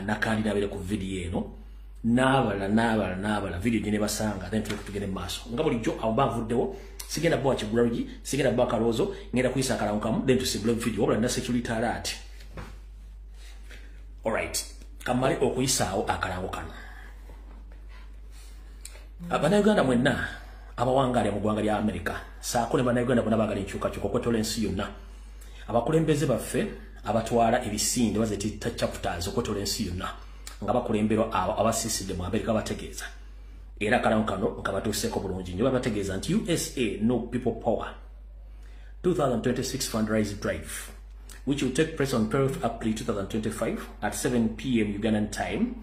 nakandi nabere ku video eno nabala video gine basanga then tugende maso nga bulijjo abo bavuddewo sigenda bwa kigulaji sigenda bwa kalozo ngenda kuyisa akalankamu then tusimbule video wabula na security alert. Alright, kamale okuyisaawo akalango kano. Abannayuganda mwenna abawangaali mu ggwanga lya America saako ne bannayuganda bonna baagala enkyukakyuka okwetola ensi yonna. Abakulembeze baffe abatwala ebisinde baziyita chapters okwetola ensi yonna nga bakulemberwa abo abasiisidde mu America bategeeza. Era akalango kano nga batuuseeko bulungi nnyo bategeeza nti USA No People Power 2026 fundraising drive, which will take place on 12th April 2025 at 7 p.m. Ugandan time,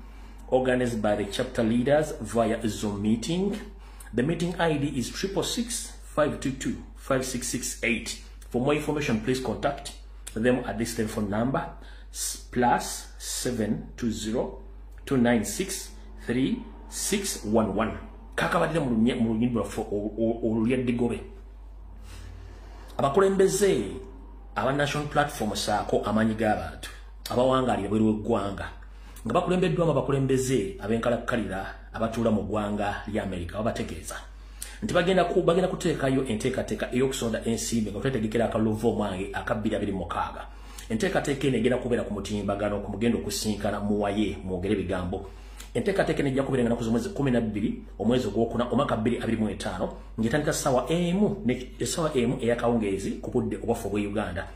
organized by the chapter leaders via a Zoom meeting. The meeting ID is 666-522-5668. For more information, please contact them at this telephone number, +720-296-3611. Kakabadde mu lunyimbo oluyaddigobe. Abakulembeze aba national platform saako amanyi g'abantu abawangaali bweru w'eggwanga nga bakulembeddwamu abakulembeze abenkalakkalira abatuula mu ggwanga lya America babategeeza nti bagenda kuteekayo enteekateeka ey'okusonda ensimbi nga twetegekera akalulu omwange aka 2026. Enteekateeka eno egenda kubeera ku mutimbagano ku mugendo okusinkana muwaye mwogere bigambo. Enteekateeka eno ejja kubeera ennaku z'omwezi 12 omwezi ogwokuna omwaka 2025 ng'etandika ssaawa emu ey'akawungeezi ku budde obwaffe obw'e Uganda.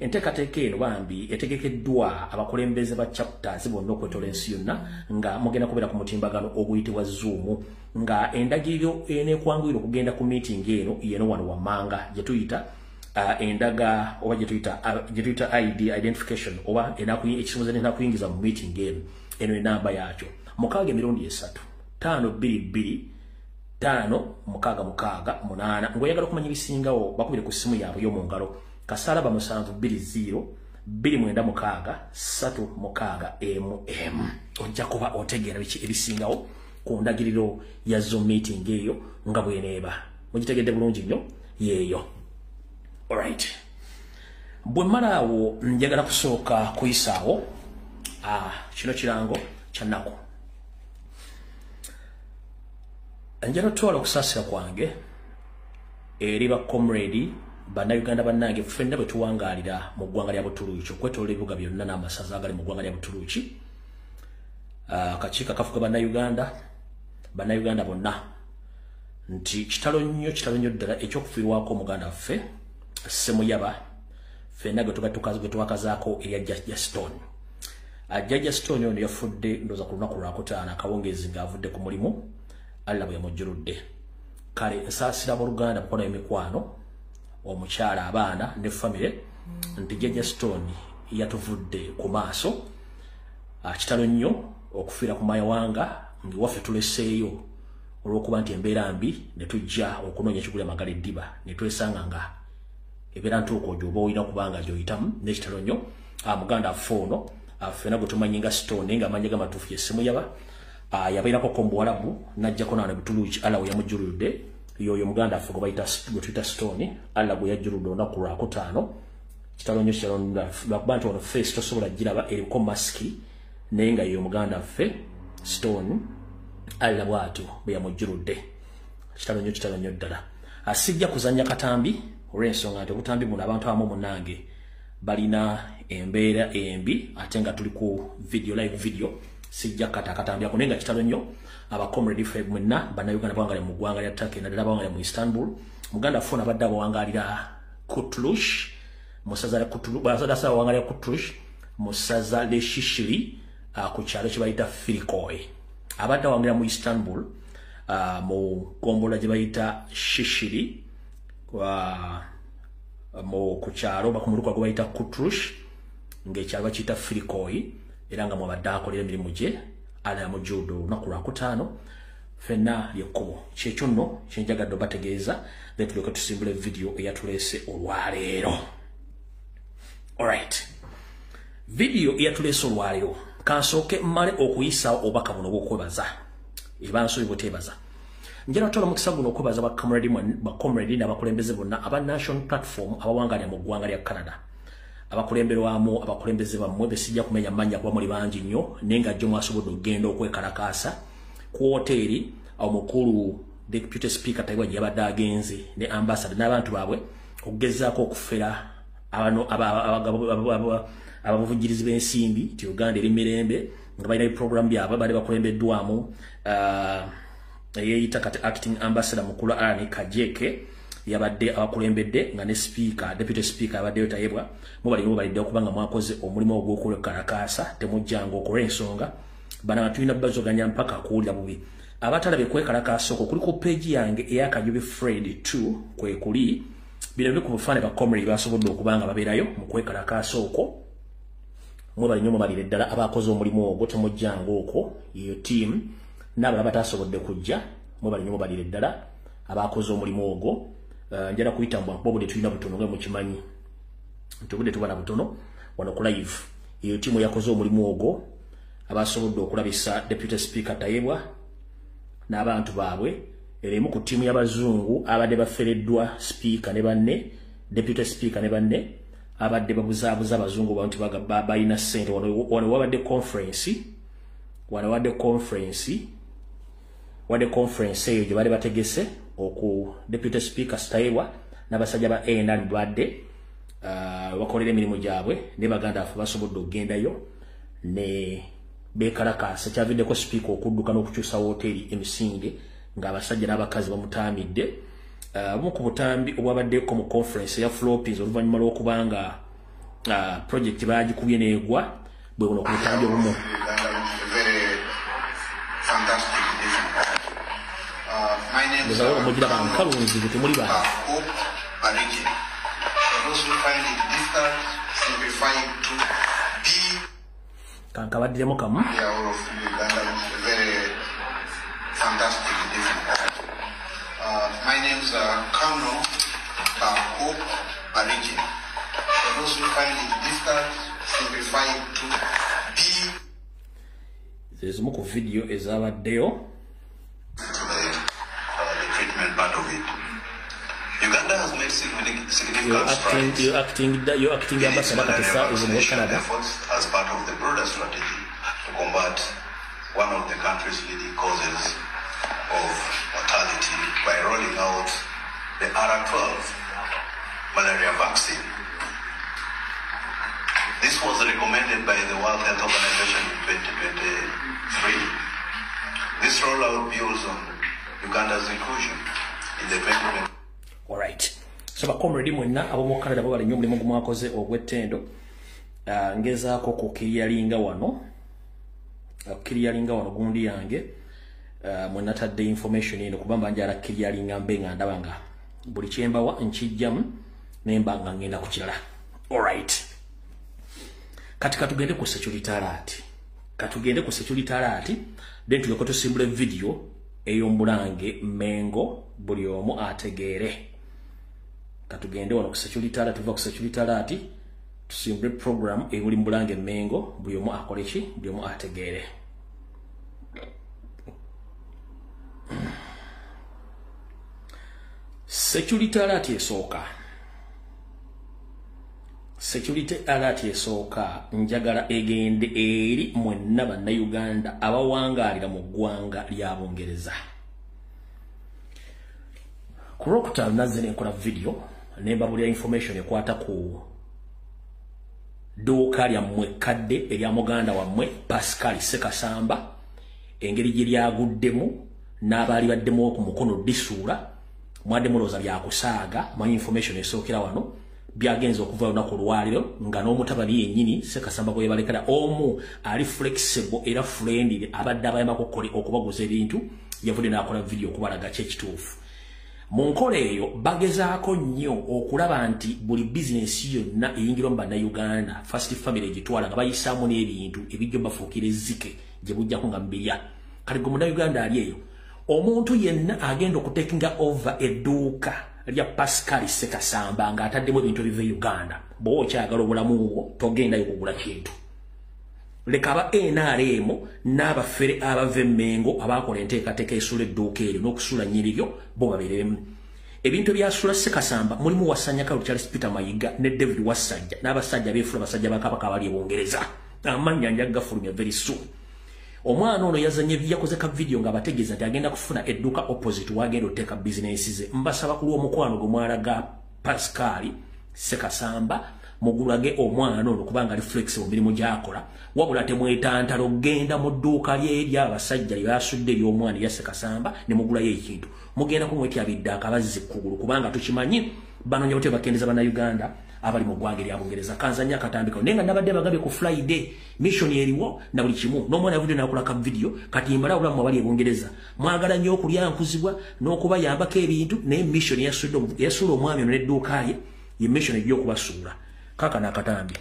Enteekateeka eno bambi etegekeddwa abakulembeze ba chapters bonna okwetola ensi yonna nga mugenda kubeera ku mutimbagano oguyitibwa Zoom nga endagiriro eneekwanguyira okugenda ku meeting eno yeno wano wammanga gye tuyita endaga oba gye tuyita ID identification oba ekisomoza enakuyingiza mu meeting eno enamba yakyo 6-22-522-5-6-6-8 ng'oyagala okumanya ebisingawo bakubire ku ssimu yaabwe y'omu ngalo kasala ba 720-296-3-6 ojja kuba otegeera ebisingawo ku ndagiriro ya Zoom meeting eyo nga bweneeba mugitegedde bulungi nnyo yeeyo. Alright, bwe malaawo njagala kusooka kuyisaawo kino kirango kya nnaku. Njagala tutwala okusaasira kwange eri bakomredi bannayuganda bannange ffenna bwe tuwangaalira mu ggwanga lya Butuluuki okwetoloola ebibuga byonna n'amasaza agali mu ggwanga lya Butuluuki. Akakiiko akafuga bannayuganda bonna nti kitalo nnyo ddala ekyokufiirwako omuganda waffe Ssemuyaba ffenna gwe twakazaako eya Jajja Stone. Jajja Stone ono yafudde ndooza ku lunaku lwakutaano akawungeezi ng'avudde ku mulimu Allah bwe yamujjuludde. Kale nsaasira abooluganda mukono emikwano omukyala abaana ne famire nti Jajja Stone yatuvudde ku maaso. Kitalo nnyo okufiira ku mayawanga ng'ewaffe tuleseeyo olw'okuba nti embeera mbi ne tujja okunoonya ekigula Magala Eddiba ne twesanga nga ebeera ntuuko gy'oba olina kubanga gy'oyitamu n'ekitalo nnyo. Muganda affe ono ffenna gwe tumanyi nga Stone ng'amanyi gamatuufu ye Ssemuyaba yabeerako ko mu Buwarabu n'ajjako n'ano Butuluuki Allah we yamujjuludde yoyo muganda affe gwe tuyita Stone Allah gwe yajjuludde olunaku lwakutaano. Kitalo nnyo lwakuba nti ono face tosobola giraba eriko masiki naye nga yoyo muganda affe Stone Allah bw'atyo bwe yamujjuludde. Kitalo nnyo ddala. Sijja kuzannya katambi olw'ensonga nti obutambi buno abantu abamu munnange balina embeera embi ate nga tuli ku live video sijja katambyako naye nga kitalo nnyo abakomredi ffe mwenna bannayuganda bawangalira mu ggwanga lya Turkey naddala bawangalira mu Istanbul. Muganda ffe ono abadde abawangalira Kurtulush mu ssaza lya Kurtulush mu ssaza lye Shishiri ku kyalo kye bayita Firikoy. Abadde awangalira mu Istanbul mu gombola gye bayita Shishiri ku kyalo bakumuluka gwe bayita Kurtulush ng'ekyalo bakiyita Firikoy era nga mwabadde akolera emirimu gye ala yamujjuludde olunaku lwakutaano. Ffenna lyekkubo kyekyo nno kyenjagadde obategeeza then tulyoke tusimbule video eyatuleese olwaleero. Alright, video eyatuleese olwaleero kansooke mmale okuyisaawo obubaka buno bw'okwebaza ebansobi buteebaza. Njala tola mukisa guno okwebaza bakomredi n'abakulembeze bonna aba national platform abawangaalira mu ggwanga lya Canada abakulemberwamu abakulembeze bammwe besijja kumenya manya kuba muli bangi nnyo nenga jjo mwasobodde okugenda okwekalakaasa ku hoteri omukulu Deputy Speaker Taibwa yabadde agenze ne ambassador n'abantu baabwe okugezaako okufera abavujirizi b'ensimbi ti Uganda eri mirembe nga balina program byabwe bali bakulembeddwamu eyeyita kati acting ambassador mukulu Anne Kajeke yabadde abakulembedde nga ne speaker Deputy Speaker yabadde Taibwa mubalidde okubanga mwakoze omulimu ogw'okulekalakaasa temujjanga okola ensonga bana batulina bazoganya mpaka kuwulira bubi abatalabe kwekalakaasa okwo kuli ku page yange ey'Akajubi Fred 2 kwe kuli bino ku bufaane ba comrade basobodde okubanga babeerayo mu kwekalakaasa okwo mwebali nnyo mubalire ddala abakoze omulimu ogwo temujjanga okwo yeyo team n'abalala batasobodde kujja mwebali nnyo mubalire ddala abakoze omulimu ogwo njala kuyita mbwabode tulina butono nga mukimanyi ntubudde tubana butono wano ku live yeyo team yakoze omulimu ogwo abasobodde okulabisa Deputy Speaker Taibwa n'abantu baabwe erimu ku tiimu y'abazungu abadde bafereddwa speaker ne banne Deputy Speaker ne banne abadde babuzaabuza abazungu bantu balina ssente wano wabadde conference eyo gye bali bategese oku Deputy Speaker Taibwa n'abasajja ba ANR badde bakolera emirimu gyabwe ne baganda afe basobodde okugendayo ne bekalakaasa kyaviddeko speaker okudduka n'okukyusa hoteri emisinde ng'abasajja n'abakazi bamutaamidde obumu ku butambi obwabaddeko mu conference ya Floppies oluvannyuma lw'okubanga project baagikubye n'egwa bwe buno ku butambi obumu omugira bankalunzi bwe temuli bantu kankabaddiremu kamu my name is Colonel Hope Arigi. For those who find it difficult, simplify it to be. There's more video ezabaddeyo. The treatment part of it. Uganda has made significant strides. You're acting ambassador is in Canada. As part of the broader strategy to combat one of the country's leading causes of mortality by rolling out the R12 malaria vaccine. This was recommended by the World Health Organization in 2023. This rollout builds on Uganda's inclusion in the 2020. All right. So bakomredi mwenna abo mu Canada bali nnyo mulimu gumwakoze ogw'ettendo ngezaako kukiriyalinga wano gundi yange mwenna tadde information eno kubamba njala kiriyalinga mbe nga ndabanga buli kyembawa nkijjamu nemba nga ngenda ku kirala. All right. Kati katugende ku security alert then tuleko tusimbule video ey'omulange Mengo buli omu ategeere. Katugende wano ku security alert, tuva ku security alert tusimbule program ey'oli mulange Mengo buli omu akole ki, buli omu ategeere. Security alert esooka njagala egende eri mwenna bannayuganda abawangaalira mu ggwanga lya Bungereza. Ku Lwokutaano nazze nenkola video nembabulira information ekwata ku dduuka lyammwe kadde erya muganda wammwe Pascal Sekasamba, engeri gye lyaguddemu n'abaali baddemu ku mukono disuula mwadde mulooza byakusaaga. Manyi information esookera wano byagenza okuva olunaku olwaliro nga n'omutabani yennyini Sekasamba bwe yebalekera omu ali flexible era friendly abadde abayambako okubaguza ebintu yavudde n'akola video okubalaga kyekituufu. Mu nkola eyo bagezaako nnyo okulaba nti buli bizinesi yonna eyingirwa mu bannayuganda First Family egitwala nga bayisaamu n'ebintu ebijja bafuukira ezzike gye bujjako nga mbirya. Kati gwe munnayuganda ali eyo omuntu yenna agenda okutekinga over edduuka lya Pascal Sekasamba nga ataddemu ebintu ebiva Uganda, bw'oba okyagala obulamu bwo togendayo kugula kintu. Leka aba NRM n'abafere abava Mengo abakola enteekateeka esula edduuka eryo n'okusula nnyiribyo bo babeeremu. ebintu byasula Ssekasamba mulimu Wasanya Kalu Charles Peter Mayiga ne David Wasajja n'abasajja beefula basajja bakabaka abali e Bungereza amanya njaga fulumya very soon. Omwana ono yazanye yakoze ka video nga bategeza nti agenda kufuna edduka opposite wagenda oteka business ze. Mbasaba ku omukwano gumwalaga Pascal Ssekasamba mugulage omwana ono kubanga ali flexible mirimu gyakola wabula temwetantalo genda mu dduuka lye erya abasajja lyasudde ly'omwana ya Ssekasamba ne mugula ye ekintu mugenda kumwetya bidda akabazi kugulu kubanga tukimanyi banonye bote bakendeza bana Uganda abali mu ggwanga lya Bungereza kanzanya katambika nenga nabadde bagabe ku Friday mission eriwo na buli kimu n'omwana video nakola ka video kati mbala obulamu abali e Bungereza mwagala nnyo okulya nkuzibwa n'okuba yambako ebintu ne mission yasula omwami ono n'edduuka lye ye mission egy'okubasuula kaka nakatambi.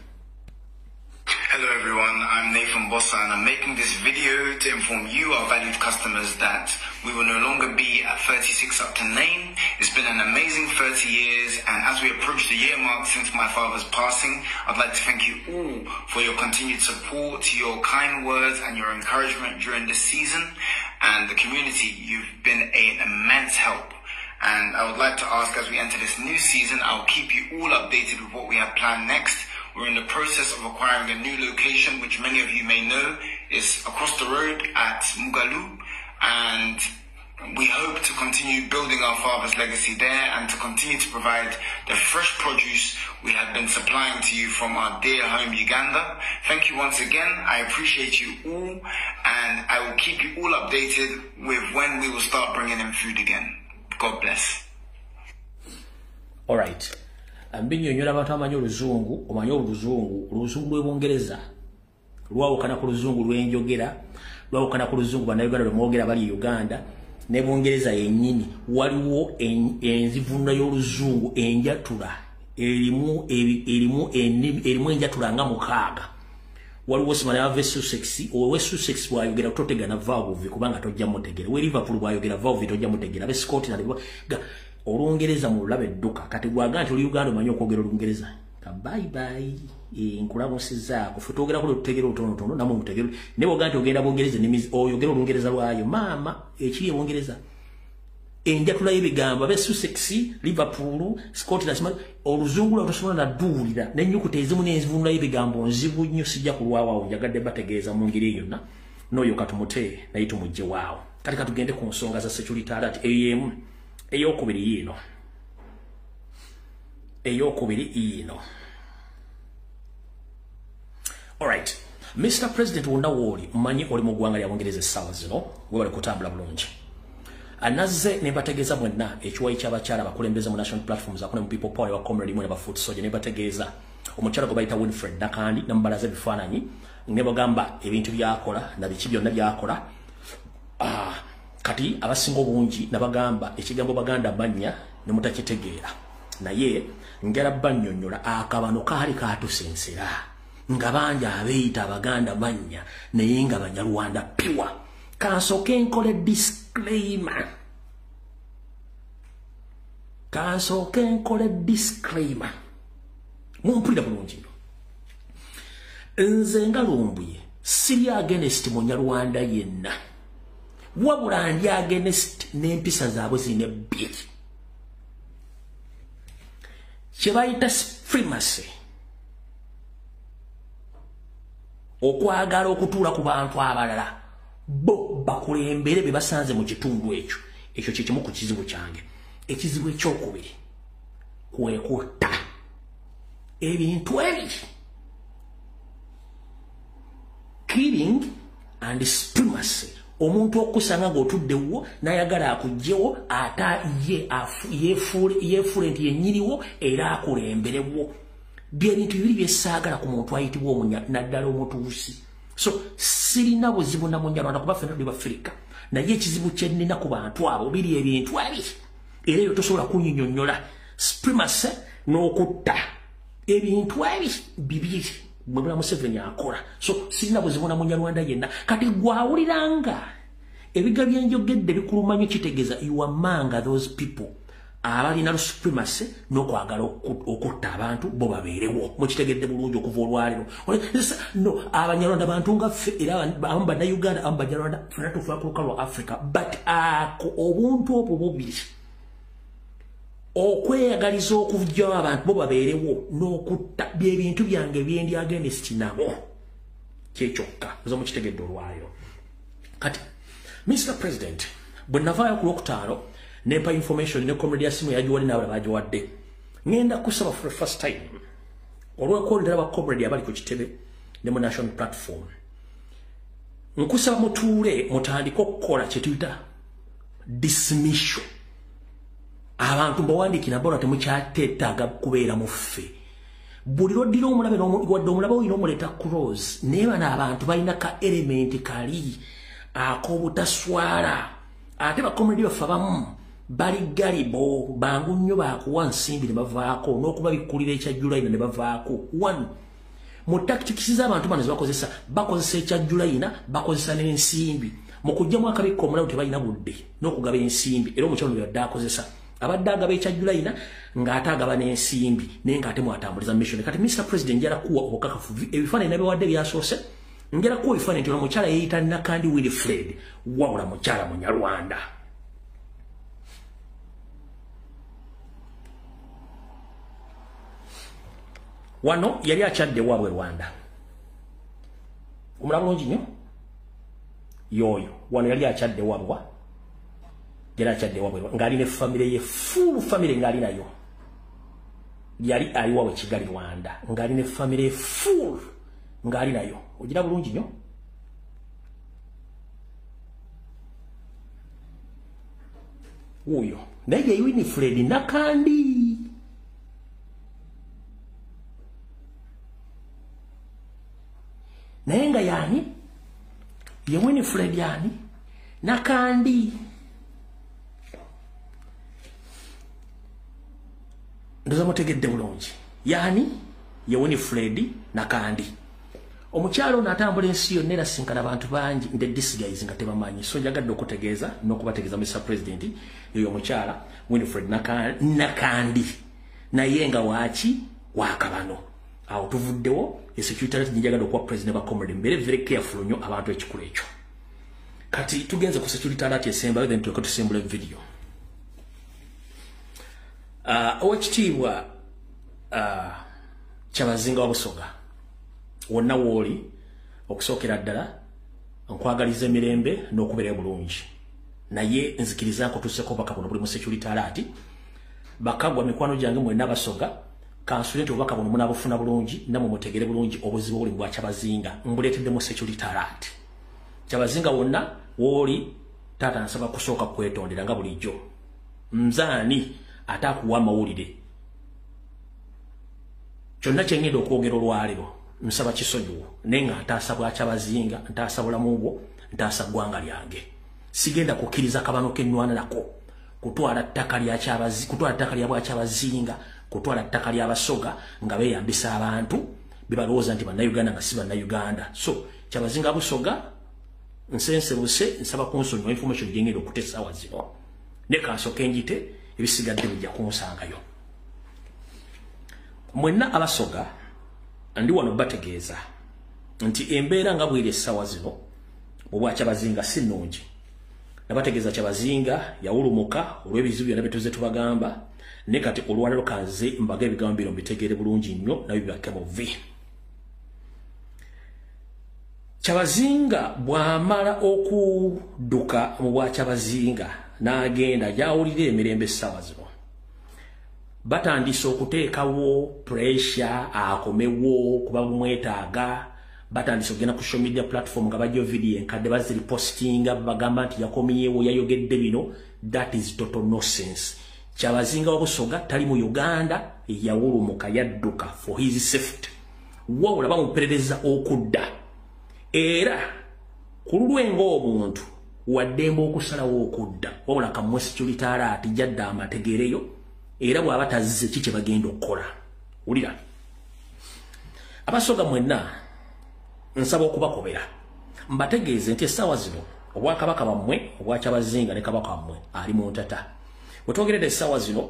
Hello everyone, I'm Nathan Bossa and I'm making this video to inform you, our valued customers, that we will no longer be at 36 Upton Lane. It's been an amazing 30 years, and as we approach the year mark since my father's passing, I'd like to thank you all for your continued support, your kind words and your encouragement during this season. And the community, you've been an immense help. And I would like to ask, as we enter this new season, I'll keep you all updated with what we have planned next. We're in the process of acquiring a new location, which many of you may know is across the road at Mugalu. And we hope to continue building our father's legacy there and to continue to provide the fresh produce we have been supplying to you from our dear home, Uganda. Thank you once again. I appreciate you all. And I will keep you all updated with when we will start bringing in food again. God bless. All right. Mbinyonyola abantu amanyi oluzungu, omanyi oluzungu lw'Ebungereza lwawukana ku luzungu lw'enjogera, lwawukana ku luzungu bannayuganda lwemwogera bali Uganda ne Bungereza yennyini. Waliwo enzivunula y'oluzungu enjatula erimu enjatula nga 6. Waliwo simala ave Sussex, owe Sussex bwayogera totegana vaavu kubanga tojja mutegera. We Liverpool bwayogera vaavu tojja mutegera. Abe Scotland Olungereza mu lulabe edduka kati gwaga nti Uganda omanyi okwogera Olungereza ka bye bye nkulamusiza kufutogera ko tutegera utono namwe mutegera ne boga nti ogenda Bungereza ne oyogera Olungereza lwayo mama ekiri Bungereza enjatula y'ebigambo abe Sussex, Liverpool, Scotland oluzungu lwa tosobola na duulira n'ennyukuta ezimu n'enzivunula y'ebigambo nzibu nnyo sijja kulwawo njagadde bategeeza mu ngeri yonna n'oyo katumute naye tumujje waawo kati katugende ku nsonga za security alert AM eyokubiri ino. Alright, Mr. President wonna woli mmanyi oli mu ggwanga lya Bungereza essaawa zino we bali kutambula bulungi. Anazze ne bategeeza mwenna ekiwayi ky'abakyala bakulembeze mu national platforms akone mu people power wa comrade mu ne ba foot soldier ne bategeeza omukyala gwe bayita Winfred Nakandi nambalaze bifaananyi ne bagamba ebintu byakola na biki byonna byakola. Kati abasinga obungi nabagamba ekigambo baganda banya ne mutakitegeera naye ngera bannyonnyola akabano kaali katusensera nga banja abeeyita abaganda banya naye nga Banyarwanda piwa. Kansooke nkole disclaimer mumpulira bulungi nze nga Lumbuye siri against Munyarwanda yenna wabula ndi against n'empisa zaabwe zine bbiri kye bayita supremacy okwagala okutuula ku bantu abalala bo bakulembere be basanze mu kitundu ekyo kye kimu ku kizibu kyange. Ekizibu ekyokubiri kwekutta ebintu ebiri killing and supremacy. Omuntu okusanga ng'otuddewo n'ayagala akugyewo ata yeefule nti yennyiniwo era akulemberewo byebintu bibiri byesaagala ku muntu ayitibwa naddala omutuusi. So sirina buzibu na Munyarwanda kuba ffenna tuli Bafirika naye ekizibu kye nnina ku bantu abo biri ebintu ebiri era eyo tosobola kunnyonnyola supremacy n'okutta ebintu ebiri bibiri Mwebula Museveni akola. So sirina buzibu na Munyarwanda yenna kati gwawuliranga ebiga byenjogedde bikulumanya kitegeeza you among those people abalina supremacy n'okwagala okutta abantu bo babeerewo mukitegedde bulungi okuva olwaliro. No Abanyarwanda bantu nga ffe era abamu Bannayuganda abamu Banyarwanda ffenna tufa ku lukalu lwa Africa but obuntu obwo bubiri kwekutta ebintu ebiri killing and supremacy. Omuntu okusanga ng'otuddewo n'ayagala akugyewo ata yeefule nti yennyiniwo era akulemberewo byebintu bibiri byesaagala ku muntu ayitibwa naddala omutuusi. So sirina buzibu na Munyarwanda kuba ffenna tuli Bafirika naye ekizibu kye nnina ku bantu abo biri ebintu ebiri Mwebula Museveni akola. Hello everyone, I'm Nathan Bossa and I'm making this video to inform you, our valued customers, that we will no longer be at 36 Upton Lane. It's been an amazing 30 years, and as we approach the year mark since my father's passing, I'd like to thank you all okweyagaliza okuvujjawo abantu bo babeerewo n'okutta by'ebintu byange byendi against nabo kyekyokka nze mukitegedde olwayo kati Mr. President bwe navaayo ku Lwokutaano nempa information ne comrade ya simu yagiwadde n'abalala bagiwadde ngenda kusaba for the first time olw'okwolera ba comrade abali ku kitebe ne mu national platform nkusaba mutuule mutandika okukola kye tuyita dismission abantu mbawandikira bona temukyateetaaga kubeera muffe buli lwoddira omulabe wadde omulabe oyina omuleeta close naye bano abantu balina ka element kali ak'obutaswala ate bakomredi baffe abamu bali galibo bangu nnyo baakuwa nsimbi ne bavaako n'okuba bikkulira ekya Julayina ne bavaako one mu tactics z'abantu bano ze bakozesa ekya Julayina bakozesa n'ensimbi mu kujjamu akabikka omulabe tebalina budde n'okugaba ensimbi era omukyalo yadde akozesa abadde agaba ekya Julayina ng'ate agaba n'ensimbi naye ng'ate mwatambuliza mission kati Mr. President njala kuwa obukakafu ebifaananyi nabiwadde byasoose njala kuwa ebifaananyi nti omukyala yeeyita Nakandi Wilfred wawula mukyala Munyarwanda wano yali akyadde waabwe Rwanda omulaba bulungi nnyo yoyo wano yali akyadde waabwe ng'ali ne famire ye full famire ng'ali nayo yali ali waabwe Kigali Rwanda ng'ali ne famire ye full ng'ali nayo ogira bulungi nnyo wuyo naye ye Winifred Nakandi naye nga yani ye Winifred yani Nakandi ndoza mutegedde bulungi yani ye Winifred Nakandi omukyalo natambula ensi yonna era sinkana abantu bangi nde disguise nga tebamanyi so njagadde okutegeeza n'okubategeeza Mr. President yoyo omukyala Winifred Nakandi naye nga waaki wakabano awo tuvuddewo security njagadde okuwa president ba comrade mbere very careful nnyo abantu ekikulu ekyo kati tugenze ku security alert esembayo then tusimbula video owekitiibwa Kyabazinga wa Busoga wonna wooli okusookera ddala nkwagaliza emirembe n'okubeera bulungi naye nzikirizaako tusseko obubaka buno buli mu security alert bakagwa mikwano gyange mwenna Abasoga kansule nti obubaka buno munaabufuna bulungi namwe mutegere bulungi obuzibu obuli mu bwa Kyabazinga mbuleetedde mu security alert Kyabazinga wonna wooli taata nsaba kusooka kwetondera nga bulijjo nzaani ate akuwa amawulire kyonna kye ngenda okwogera olwaleero nsaba kisonyiwo naye nga ntaasa bwa Kyabazinga ntaasa bulamu bwo ntaasa ggwanga lyange sigenda kukkiriza kabano k'ennwana nako kutwala ttaka lya bwa Kyabazinga kutwala ttaka lya Basoga nga beeyambisa abantu bebalowooza nti bannayuganda nga si bannayuganda so Kyabazinga Busoga nsensebuse nsaba kunsonyiwa information gyengenda okutta essaawa zino ne kansooke njite ebisigadde bijja kunsangayo mwenna Abasoga ndi wano bategeeza nti embeera nga bw'eri essaawa zino obwa Kyabazinga si nnungi nabategeeza Kyabazinga yawulumuka olw'ebizibu byonna bye tuzze tubagamba ne kati olwaleero kanze mbaga ebigambo bino mbitegeere bulungi nnyo nabyo bibakke mu vi Kyabazinga bw'amala okudduka mu bwa Kyabazinga n'agenda gy'awulira emirembe essaawa zino batandise okuteekawo pressure akomewo kuba bumwetaaga batandise okugenda ku social media platform nga bajjo video enkadde baziripostinga bagamba nti yakomyewo yayogedde bino that is total nonsense Kyabazinga wa Busoga tali mu Uganda yawulumuka yadduka for his safety wawula bamuperereza okudda era ku lulwenga omuntu waddemba okusalawo okudda wabula kamwe security alert jadda amategereyo era bw'aba tazze kiki bagenda okukola wulira Abasoga mwenna nsaba okubakobera mbategeeze nti essaawa zino obwakabaka bammwe obwa Kyabazinga ne kabaka wammwe ali mu ntata wetwogeredde essaawa zino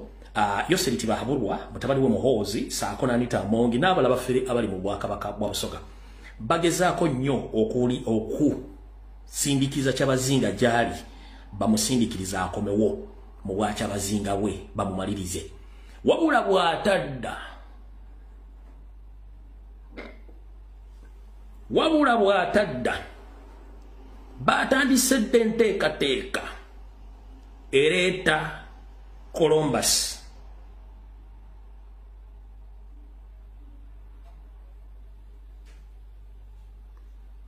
Yoseriti Bahabulwa mutabani we Muhoozi saako n'Anita Amongi n'abalala baffere abali mu bwakabaka bwa Busoga bagezaako nnyo okusindikiza Kyabazinga gy'ali bamusindikiriza akomewo mu bwakyabazinga bwe bamumalirize wabula bw'atadda batandise dde enteekateeka ereeta Columbus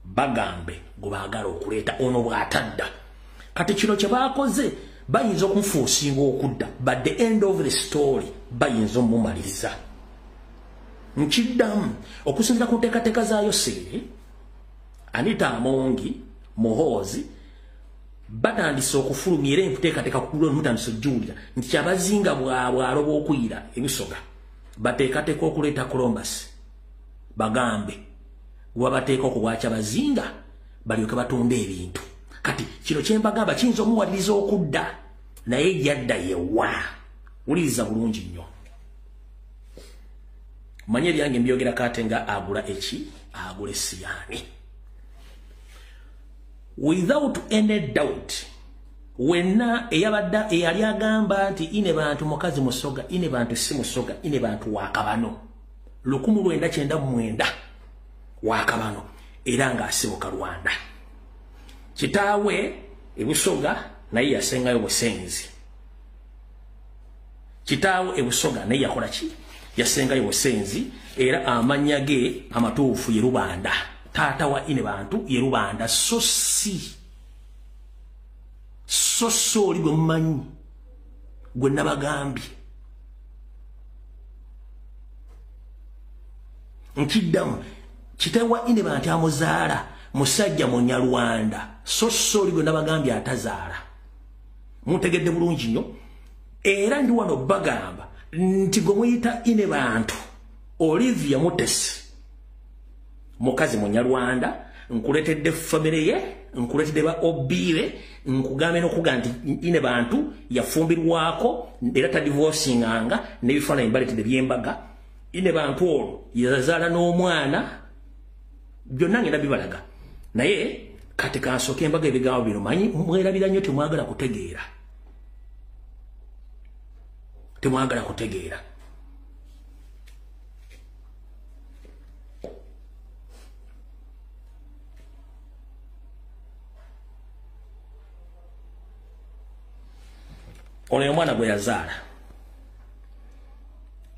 bagambe gwebaagala okuleeta ono bw'atadda kati kino kye baakoze bayinza okumufuusinga okudda but the end of the story bayinza omumumaliriza nkiddamu okusinziira ku nteekateeka za Yosere Anita Amongi Muhoozi batandise okufulumya era enteekateeka kulwa mutandise ojjuwulira nti kyabazinga bw'aloba okuyira ebisoga bateekateeka okuleeta Columbus bagambe wabateeka okubwakya bazinga balyoke batunda ebintu kati kino kyembagamba kiyinza omuwaliriza okudda naye yadda yewa wuliriza bulungi nnyo manye ebyange mbyogera kate nga agula esiyani without any doubt wenna eyali agamba nti ine bantu mukazi musoga ine bantu si musoga ine bantu wakabano 1999 wakabano era nga asibuka Rwanda kitaawe ebusoga naye yasengayo busenzi kitaawe ebusoga naye yakola ki yasengayo busenzi era amanya ge amatuufu ye Rubanda taata wa ine bantu ye Rubanda sosi oli gwe mumanyi gwe nabagambye nkiddamu kitawa ine bantu amuzaala musajja Munyarwanda soso oli gwe nabagambye atazaala mutegedde bulungi nnyo era ndi wano bagamba nti gwe muyita ine bantu Olivia Mutesi mukazi Munyarwanda nkuletedde family ye nkuletedde ba Obire nkugambe n'okuga nti ine bantu yafumbirwako era ta divorcinganga n'ebifaananyi mbaletedde byembaga ine bantu olwo yazaala n'omwana byonna ngenda bibalaga naye kati kansooka embaga ebigambo bino manyi mwerabira nnyo temwagala kutegeera ono omwana gwe yazaala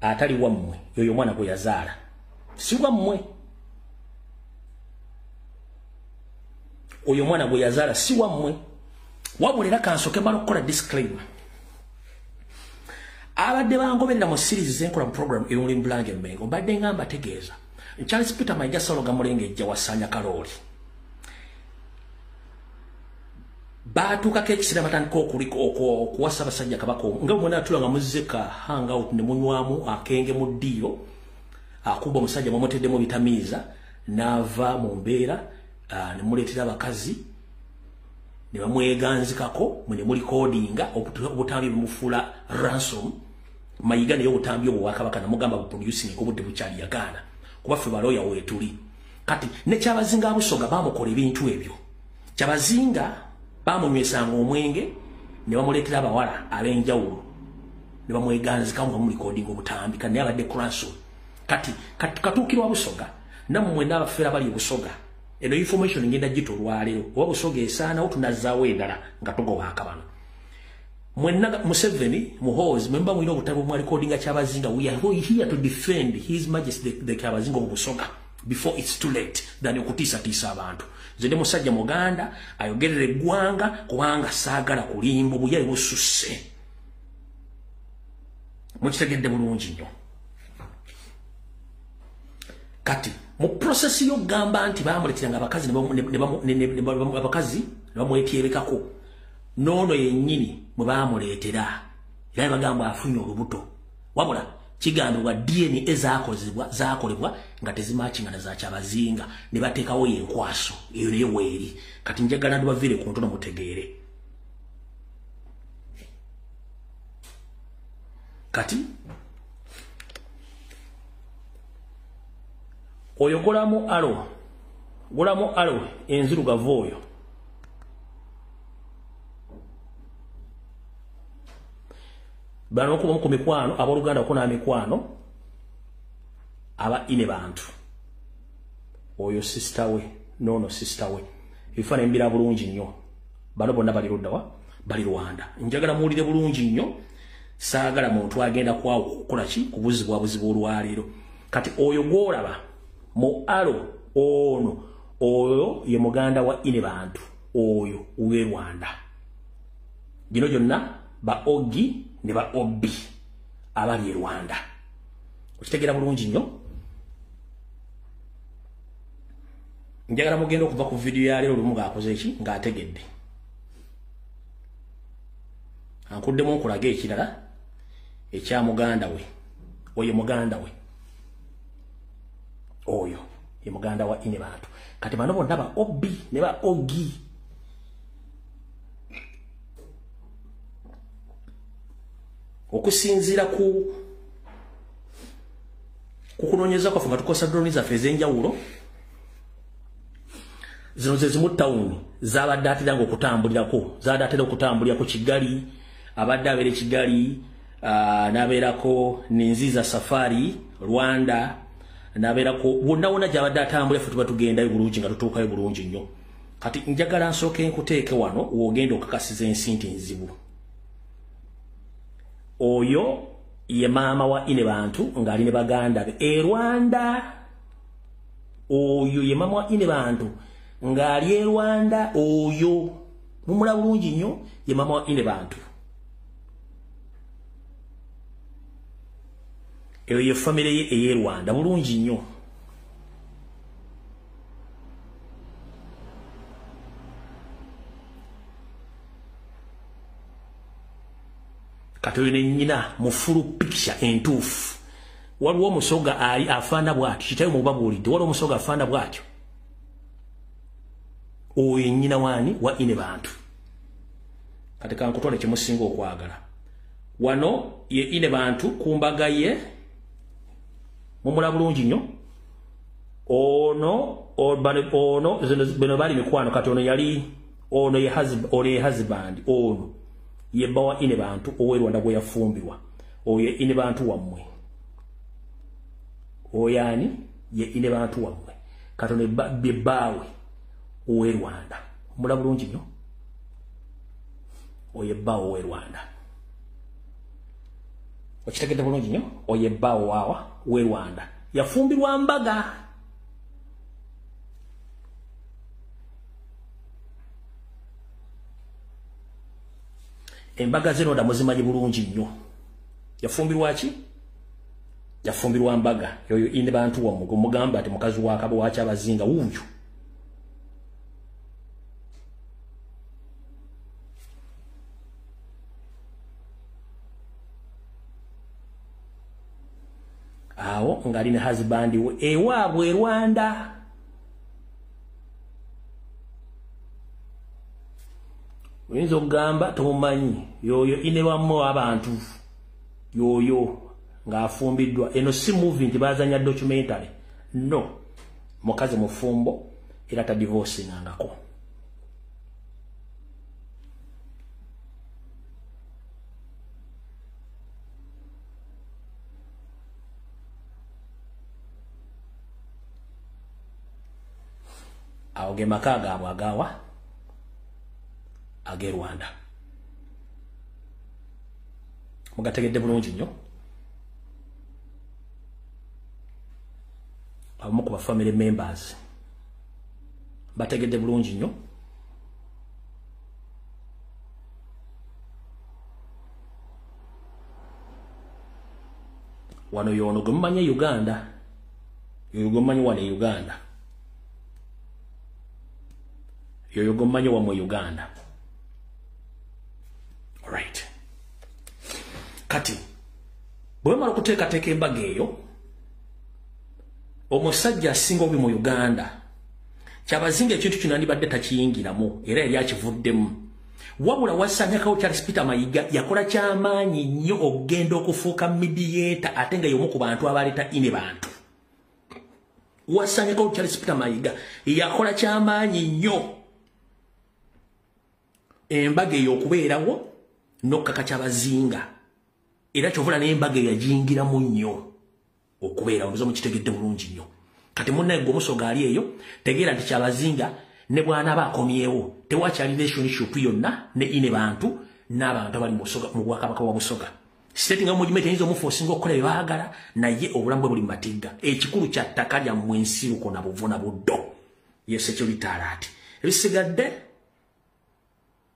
atali wammwe yoyo mwana gwe yazaala si wammwe oyo mwana gwe yazaala si wammwe wabulira kansoke balo kola disclaimer abadde bangoberera mu series zenkola mu program ey'Oli Mbulange Mmengo mbadde ngamba tegeeza Charles Peter Mayiga Saloga Mulengejja wasanya Kaloli baatuukako ekisera batandika okuwasa basajja Kabaka nga mwena atulanga muzeka hangout ne munywamu akenge mu ddiiro akuba omusajja mwamuteddemu bitamiiza n'ava mu mbeera ne muleetera abakazi ne bamweganzikako ne mulikodinga obutambi bumufuula ransom Mayiga naye obutambi obwo Bwakabaka namugamba buproducing obudde bukyali yagaana kuba ffe balooya weetuli kati ne Kyabazinga Abusoga bamukola ebintu ebyo Kyabazinga bamunywesanga omwenge ne bamuleetera abawala ab'enjawulo ne bamweganzikamu nga mulikodinga obutambi kati naye abadde ransom kati katuukirwa Busoga nammwe n'abafeera bali Busoga eno information ngenda gito lwalero oba Busoga esaanawo tunazaawo endala nga tugoba akabano mwenna Museveni Muhoozi memba mwina obutabu mwa recordinga Kyabazinga we are here to defend his majesty the Kyabazinga of Busoga before it's too late than okutiisa abantu nze musajja Muganda ayogerera eggwanga kubanga saagala kulimba obuyali bususse mukitegedde bulungi nnyo kati mu process y'okugamba nti bamuleeteranga abakazi abakazi ne bamwetyebekako n'ono yennyini mwe bamuleetera era bagamba afunye olubuto wabula kigambibwa DNA zaakolebwa nga tezimachingana za Kyabazinga ne bateekawo yenkwaso eyo naye weeri kati njagala ndibaviire ku ntono mutegeere kati oyo golamu alo enzirugavu oyo bano kuba mu mikwano aboluganda kuna mikwano aba ine bantu oyo sister we no sister we ifana mbira bulungi nnyo bano bonna bali roddawa bali Rwanda njagala muulire bulungi nnyo saagala muntu agenda kwawo kukola ki kubuzibwa olwaliro kati oyo gwolaba mu alo ono oyo ye muganda wa ine bantu oyo uwe Rwanda gino jonna ba ogi ne ba obi abali Rwanda okitegera bulungi nnyo njagala mugenda okuva ku video ya lero lumu ng'akoze eki ng'ategedde ankuddemu nkulaga ekirala ekya muganda we oyo muganda we oyo ye muganda wa ine bantu kati bano bonna ba obi ne ba ogi okusinzira ku kukunonyeza kwa funga tukosa drone za fezenjawulo zino zezimu town zabadde atiranga okutambulirako zabadde atera okutambulira ku Kigali abadde abere Kigali nabeerako Ninziza Safari Rwanda nabeerako bonna wona gyabadde atambulira futuba tugendayo bulungi nga tutuukayo bulungi nnyo kati njagala nsooke nkuteeke wano wogenda okakasiza ensi nti nzibu oyo ye maama wa ine bantu ng'ali ne baganda be Rwanda oyo ye maama wa ine bantu ng'ali Rwanda oyo mumula bulungi nnyo ye maama wa ine bantu eyo ye family ye eye Rwanda bulungi nnyo katoyo ne nnyina mu full picture entuufu waliwo omusoga ali afaana bw'atyo kitayo mubabuulidde waliwo omusoga afaana bw'atyo oyo nnyina waani wa ine bantu kati kankutwale kyemusinga okwagala wano ye ine bantu kumbaga ye mumula bulungi nnyo ono bino bali mikwano kati ono yali ono ye husband ono ye bawa ine bantu owe Rwanda gwe yafumbirwa oyo ine bantu wammwe oyani ye ine bantu wammwe kati ono bebaawe owe Rwanda mumula bulungi nnyo oye bawo owe Rwanda okitegedde bulungi nnyo oye bawo wawa we Rwanda yafumbirwa mbaga embaga zino da muzimanyi bulungi nnyo yafumbirwa ki yafumbirwa mbaga yoyo ine bantu wammwe mugamba ati mukazi wa kabo wacha abazinga wuuyo awo ngali ne husband we ewaabwe Rwanda oyinza okugamba tomumanyi yoyo ine bammwe abantu yoyo ng'afumbiddwa eno si movie nti bazanya documentary no mukazi mufumbo era ta divorce ngangako awoge makaga abo agawa age Rwanda mugategedde bulungi nnyo abamu ku ba family members bategedde bulungi nnyo wano yono gwe mumanyi Uganda yoyo gwe mumanyi wano Uganda yoyo gwe mumanyi wamwe Uganda alright kati bwe mala kuteekateeka embaga eyo omusajja asinga obi mu Uganda kyabazinga ekintu kino andibadde takiyingiramu era yali akivuddemu wabula wasanyakawo Charles Peter Mayiga yakola kyamaanyi nnyo okugenda okufuuka mediator ate nga y'omu ku bantu abaleeta ine bantu wasanyakawo Charles Peter Mayiga yakola kyamaanyi nnyo embaga eyo okubeerawo n'okkaka kyabazinga era kyovula n'embaga yagiyingiramu nnyo okubeera obuzo mukitegedde bulungi nnyo kati munnaye gwe omusoga ali eyo tegeera nti kyabazinga ne bw'anaaba akomyewo tewakyali relationship yonna ne ine bantu n'abantu abali mu bwakabaka bwa Busoga siteti nga mujimete yinza omuforsinga okukola bye baagala naye obulamu bwe buli mu matigga ekikulu kya ttaka lyammwe ensiruko na buvuna buddo ye security alert ebisigadde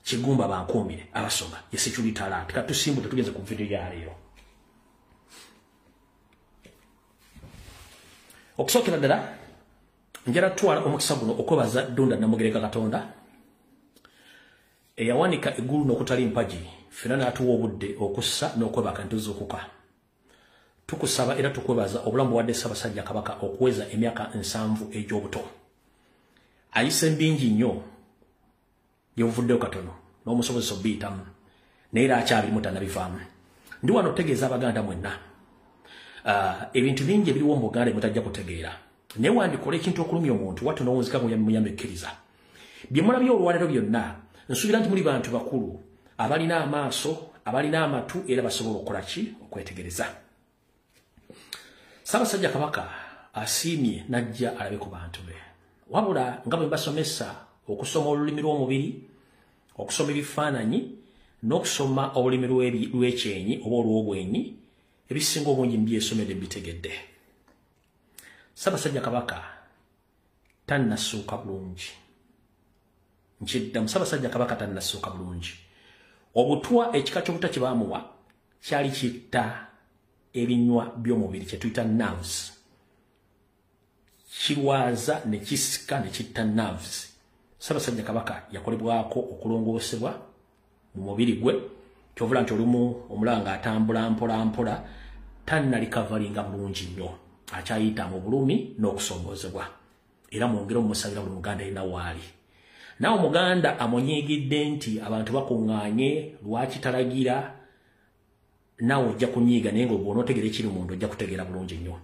Kigumba bankuumire Abasoga ye security alert kati tusimbu tetugeze ku video ya leero okusookera ddala njala twala omukisa guno okwebaza Dunda Namugereka Katonda eyawanika eggulu n'okutali mpagi fena n'atuwa obudde okussa n'okwebaka ntuzuukuka tukusaba era tukwebaza obulamu bwadde Ssaabasajja Kabaka okuweza emyaka 7 egy'obuto ayise mbingi nnyo yovuddeyo katono n'omusobozesa obiyitamu naye era akyabirimu tannabivaamu ndi wano otegeeza Abaganda mwenna ebintu bingi ebiriwo mu Buganda mutajja kutegeera naye wandikola ekintu okulumya omuntu watu n'owunzika muyambekkiriza bye mulabye olwaleero byonna nsuubira nti muli bantu bakulu abalina amaaso abalina amatu era basobola okukola ki okwetegereza Ssaabasajja Kabaka asiimye najja alabe ku bantu be wabula nga bwe basomesa okusoma olulimi lw'omubiri okusoma ebifaananyi n'okusoma olulimi lw'ekyenyi oba olw'obwenyi ebisinga obungi mbyesomedde mbitegedde Ssaabasajja Kabaka tannasuuka bulungi nkiddamu Ssaabasajja Kabaka tannasuuka bulungi obutwa ekika ky'obuta kye baamuwa kyali kitta ebinywa by'omubiri kye tuyita nerves kirwaza ne kisika ne kitta nerves Ssaabasajja Kabaka yakolebwako okulongoosebwa mu mubiri gwe kyovula nti olumu omulanga atambula mpola tannalikavalinga bulungi nnyo akyayita mu bulumi n'okusongoozebwa era mwongere omumusabira buli Muganda alina waali nawe Omuganda amunyiigidde nti abantu bakuŋŋaanye lwaki talagira nawe ojja kunyiiga naye ng'onootegeera ekiri munda ojja kutegeera bulungi nnyo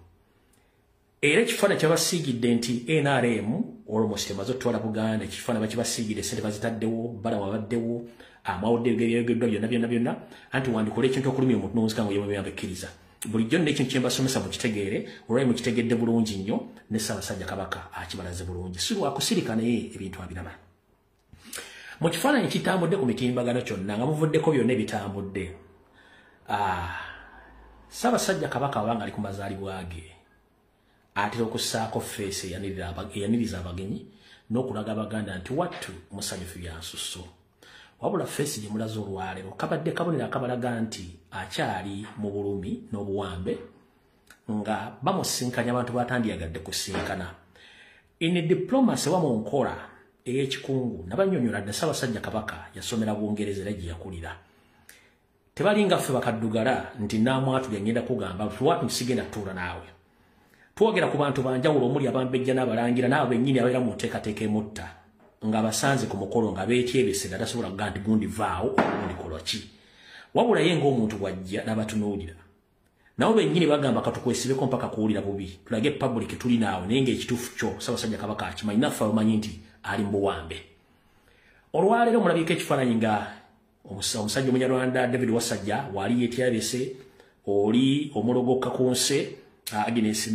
era ekifaananyi kyabasiigidde nti NRM almost emaze okutwala Buganda ekifaananyi bakibasiigidde sente bazitaddewo balamu abaddewo amawodde gebyogeddwa byonna anti wandikola ekintu okulumya omuntu n'owunzika ng'oyemuyambekkiriza bulijjo n'ekintu kye mbasomesa mukitegeere olwayi mukitegedde bulungi nnyo ne Ssaabasajja Kabaka akibalaze bulungi si lwakusirika naye ebintu abiraba mu kifaananyi kitambudde ku mitimbagano kyonna nga muvuddeko byonna ebitambudde Ssaabasajja Kabaka abanga ali ku mazaalibwa ge atera okussaako feesi eyaniriza abagenyi n'okulaga Abaganda nti wattu musanyufu byansusso wabula feesi gye mulaze olwaleero kabadde kabonero akabalaga nti akyali mu bulumi n'obuwambe nga bamusinkanya abantu batandiyagadde kusinkana in diplomacy wa mu nkola ey'ekikungu nabannyonnyola dda Ssaabasajja Kabaka yasomera Bungereza era gye yakulira tebalinga ffe bakaddugala nti naamwatulya ngenda kugamba lwatu nsigenda tuula naawe twogera ku bantu banjawulo omuli abambejja n'abalangira n'abo bennyini abaera mu nteekateeka emutta nga basanze ku mukolo nga beetyebese nga tasobola kugaa nti gundi vaawo ogundi kola ki wabula ye ng'omuntu bw'ajja n'abatunuulira nabo bennyini bagamba katukwesibeko mpaka kuwulira bubi tulage public tuli naawe naye ng'ekituufu kyo Ssaabasajja Kabaka akimanyi naffe abamanyi nti ali mu buwambe olwaleero mulabiko ekifaananyi nga omusajja Omunyarwanda David Wasajja waali yeetyebese oli omulogoka ku nse Agnes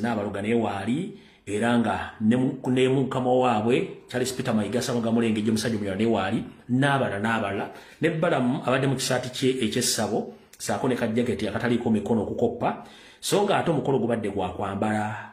Nabaloga naye waali era nga ne mukama waabwe Charles Peter Mayiga Ssaabasajja Mulenge omusajja omulala naye waali n'abalala ne Balamu abadde mu kisaati kye eky'essabo saako ne kajaketi akataliiko mikono okukoppa so nga ate omukolo gubadde gwa kwambala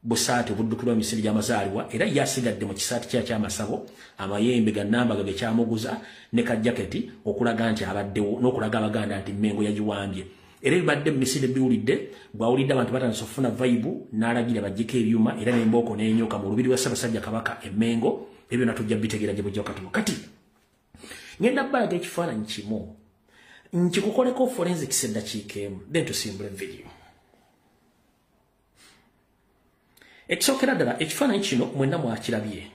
busaati obuddukirwa emisiri gy'amazaalibwa era yasigadde mu kisaati kye ky'amasabo amayembe gannambaga ge kyamuguza ne kajaketi okulaga nti abaddewo n'okulaga Abaganda nti Mmengo yagiwambye era ebibadde mu misiri biwulidde bw'awulidde abantu batandise okufuna vayibu n'alagira baggyeko ebyuma era n'embooko n'enyoka mu lubiri lwa Ssaabasajja Kabaka e Mmengo ebyo natujja bitegeera gye bujja katuba kati ngenda balaga ekifaananyi kimu nkikukoleko forensics eddakiika emu then tusimbula video ekisookera ddala ekifaananyi kino mwenna mwakirabye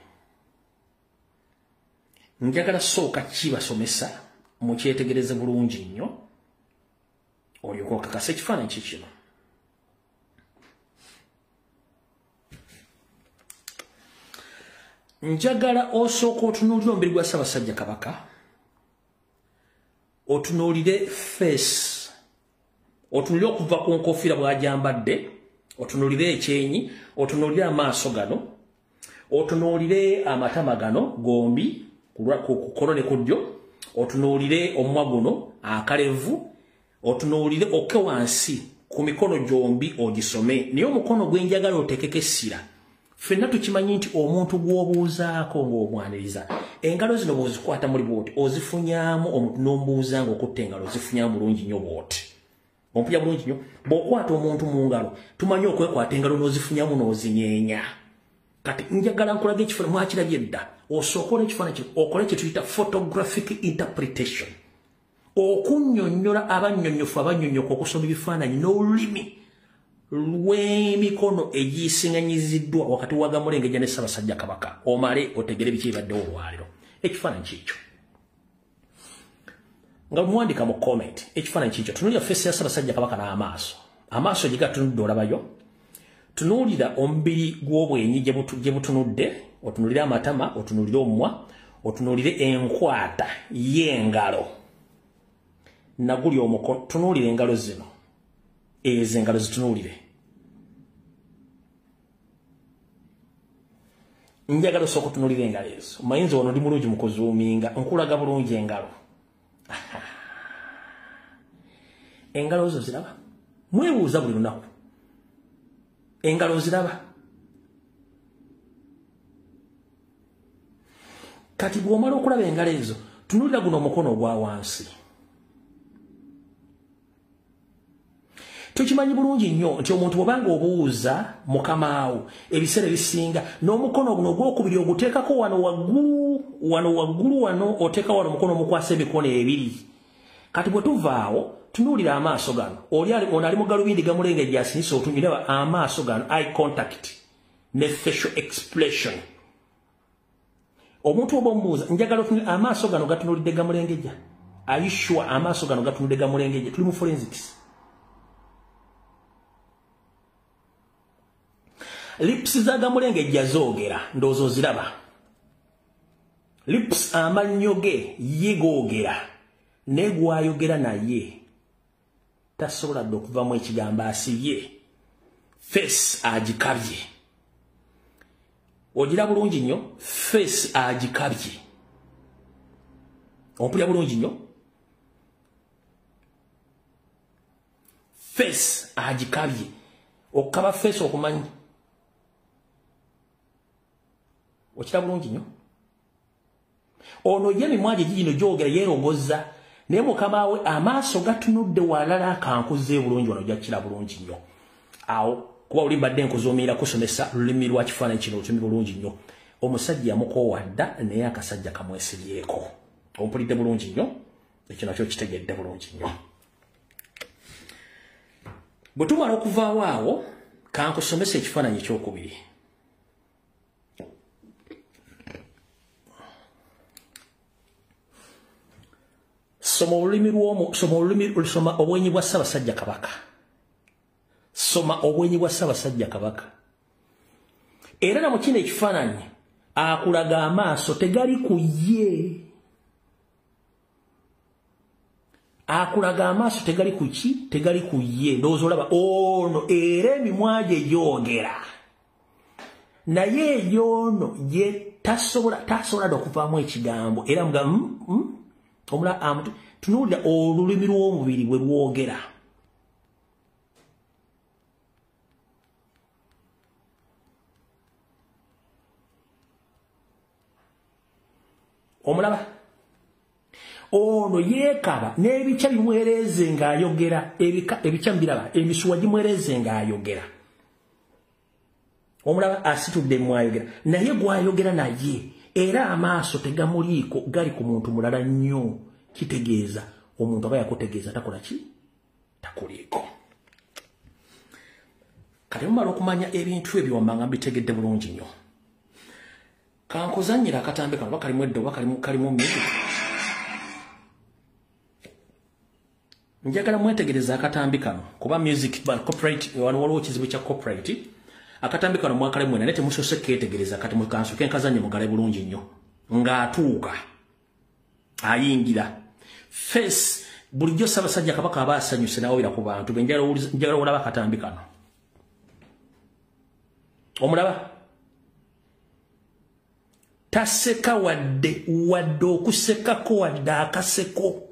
njagala sooka kibasomesa mukyetegereze bulungi nnyo olyoka okakasa ekifaananyi kikino njagala osooka otunuulira omubiri gwa Ssaabasajja Kabaka otunulire face otunulire okuva ku nkofira bwajambadde otunulire ekyenyi otunulire amaaso gano otunulire amatama gano gombi ku kolone kudyo otunulire omwa guno akalevu otunulire oke wansi ku mikono jombi ogisome niyo mukono gwenjagala otekeke sira fenna tukimanyi nti omuntu gwobuuzaako ng'omwaniriza engalo zino bw'ozikwata muri bwoti ozifunyaamu omuntu n'ombuuza ng'okutta engalo ozifunyaamu bulungi nnyo bwoti ompulya bulungi nnyo bw'okwata omuntu mu ngalo tumanyi okwekwata engalo n'ozifunyaamu n'ozinyeenya kati njagala nkulaga ekifaananyi mwakirabye dda osookola ekifaananyi kino okole kye tuyita photographic interpretation okunnyonnyola abannyonnyofu abannyonnyoka okusoma ebifaananyi n'olulimi lw'emikono egiyisiŋŋanyiziddwa wakati wa Gamulengejja ne Ssaabasajja Kabaka omale otegere biki ebibaddewo olwaliro ekifaananyi kikyo nga muwandika mu comment ekifaananyi kikyo tunuulira face ya Ssaabasajja Kabaka n'amaaso amaaso gye gatunudde olabayo tunuulira omubiri gw'obwenyi gye butunudde otunuulire amatama otunuulire omumwa otunuulire enkwata y'engalo naguli omukono tunuulire engalo zino ezo engalo zitunuulire njagala osooka otunuulire engalo ezo mayinza wano ndi mulungi mu kuzuuminga nkulaga bulungi engalo engalo zo ziraba mwebuuza buli lunaku engalo ziraba kati bw'omala okulaba engalo ezo tunuulira guno omukono ogwa wansi tukimanyi bulungi nnyo nti omuntu bw'obanga obuuza mukamaawo ebiseera ebisinga n'omukono guno ogwokubiri oguteekako wano waggulu wano oteeka wano omukono omukwasa emikono ebiri kati bwe tuvaawo tunuulira amaaso gano ono ali mu galubindi Gamulengejja asinisa otunyiraba amaaso gano eye contact ne facial expression omuntu oba omubuuza njagala otunulire amaaso gano gatunulidde Gamulengejja are you sure amaaso gano gatunulidde Gamulengejja tuli mu forensics lips za Gamulengejja zoogera ndowooza oziraba lips amannyo ge ye googera ne gwayogera naye tasobola dde okuvamu ekigambo asibye face agikabye ogira bulungi nnyo face agikabye ompulya bulungi nnyo face agikabye okukaba face okumanyi okira bulungi nnyo ono ye emimwa gye gino gyogera yeeroboza naye mukama we amaaso gatunudde walala kankuze bulungi wano jakira bulungi nnyo awo kuba oli mbadde nkuzuumira kusomesa lulimi lwa kifaananyi kino olutumi bulungi nnyo omusajja yamukoowadda naye akasajja kamwesibyeko ompulidde bulungi nnyo ekyo nakyo kitegedde bulungi nnyo bwe tumala okuvaawo awo kankusomesa ekifaananyi ekyokubiri soma obwenyi bwa Ssaabasajja Kabaka soma obwenyi bwa Ssaabasajja Kabaka era na mu kino ekifaananyi akulaga amaaso tegali ku ye akulaga amaaso tegali ku ki tegali ku ye ndowooza olaba ono era emimwa gye gyogera naye y'ono ye tasobola okuvaamu ekigambo era mga omula tunuulira olulimi lw'omubiri bwe lwogera omulaba ono yeekaba n'ebikya bimwereze ng'ayogera ebikya mbiraba emisuwa gimwereze ng'ayogera omulaba asitudde mwayogera naye gwayogera naye era amaaso tegamuliiko gali ku muntu mulala nnyo kitegeeza omuntu aba yakutegeeza takola ki takuliiko kati mumala okumanya ebintu ebyo wammanga mbitegedde bulungi nnyo kankuzannyira akatambi kano oba kalimu edda oba kalimu music njagala mwetegereza akatambi kano kuba music corporate wano waliwo ekizibu kya corporate akatambi kano mwakale mwena nete musose ketegereza kati mukansoke nkazanye mugale bulungi nnyo ng'atuuka ayingira face bulijjo Ssaabasajja Kabaka abasanyuse nawira ku bantu benjala olaba katambi kano omulaba taseka wadde okusekako wadde akaseko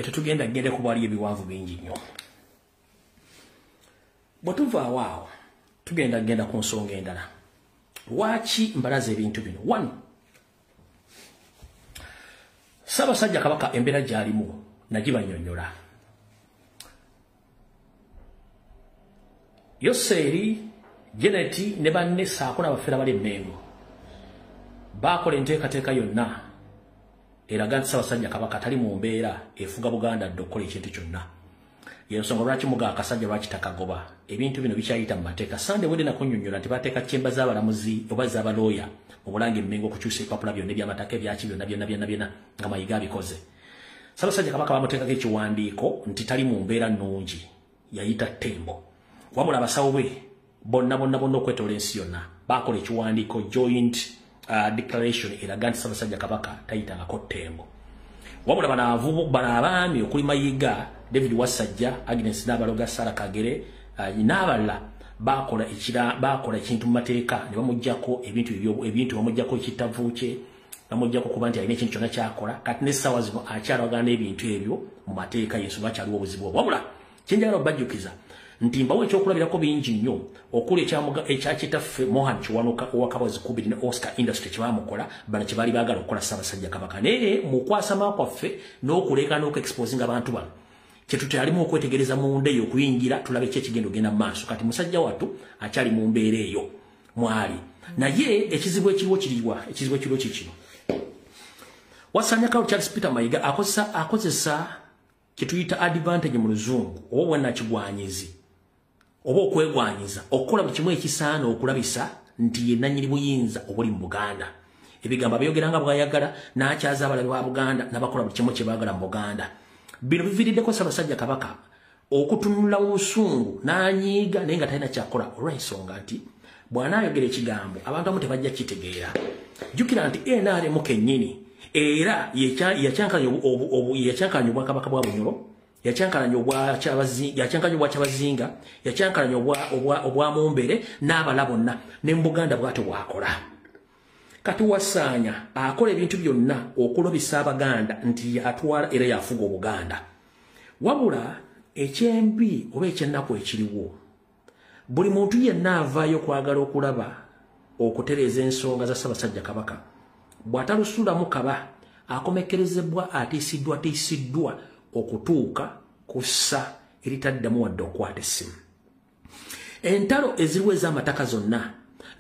tetugenda gende kubali ebiwanvu bingi nnyo bwetuva awaawo tugenda ku nsonga endala lwaki mbalaza ebintu bino 1 Ssaabasajja Kabaka embeera gy'alimu nagibanyonnyola Yoseeri Jeneti ne banne saako n'abafeera bali Mengo baakola enteekateeka yonna eraga nti Ssaabasajja Kabaka tali mu mbeera efuga Buganda dde okukola ekintu kyonna yensonga lwaki muga akasajja lwaki takagoba ebintu bino bikyayita mu mateeka sande wedde nakunnyonnyola nti bateeka kyemba z'abalamuzi oba z'abalooya mu Bulange Mengo okukyusa ebipapula byonna ebyamataka ebyaki byonna nga Mayiga abikoze Ssaabasajja Kabaka bamuteekako ekiwandiiko nti tali mu mbeera nnungi yayita ttembo wabula abasawo be bonna okwetoola ensi yonna baakola ekiwandiiko joint declaration eraga nti Ssaabasajja Kabaka tayitangako ttembo wabula bano abaami okuli Mayiga David Wasajja Agnes Nabaloga Sarah Kagere n'abalala bakola ekintu mu mateeka ne bamuggyako ebintu bamuggyako ekitavu kye bamuggyako kuba nti alina ekintu kyonna kyakola kati n'essaawa zino akyalagana n'ebintu ebyo mu mateeka y'ensonga kyaliwo obuzibu obwo wabula kyenjagala obajjukiza nti mbawo ekyokulabirako bingi nnyo okuli ekyakitaffe Mohan Kiwanuka owakabazi kubiri ne Oscar Industry kyebamukola bano kye baali baagala okukola Ssaabasajja Kabaka naye mu kwasama kwaffe n'okuleeka n'okuexposinga abantu bano kyetutalimu okwetegereza munda eyo okuyingira tulabe ki ekigenda ogenda mu maaso kati musajja wattu akyali mu mbeera eyo mwali naye ekizibu ekiriwo kikino Wasanyakawo Charles Peter Mayiga akozesa kituyita advantage mu luzungu oba bwannakigwanyizi oba okwegwanyiza okukola buli kimu ekisaana okulabisa nti ye nannyini buyinza obuli mu Buganda ebigambo abyogeranga bwayagala n'akyaza abalabe ba Buganda n'abakola buli kimu kye baagala mu Buganda bino biviiriddeko Ssaabasajja Kabaka okutunula obusungu n'anyiiga naye nga talina kyakola olw'ensonga nti bw'anaayogera ekigambo abantu abamu tebajja kitegeera jjukira nti NRM kennyini era yakyankanya obwakabaka bwa Bunyoro yakyankanya obwa Kyabazinga yakyankanya obwa Mumbere n'abala bonna ne mu Buganda bw'ate bwakola kati Wasaanya akola ebintu byonna okulobisa Abaganda nti yatwala era yafuga Obuganda wabula ekyembi oba ekyennaku ekiriwo buli muntu yenna avaayo kwagala okulaba okutereeza ensonga za Ssaabasajja Kabaka bw'atalusulamu kaba akomekerezebwa atiisiddwa okutuuka ku ssa eritaddamu wadde okukwata essimu entalo eziriwo ez'amataka zonna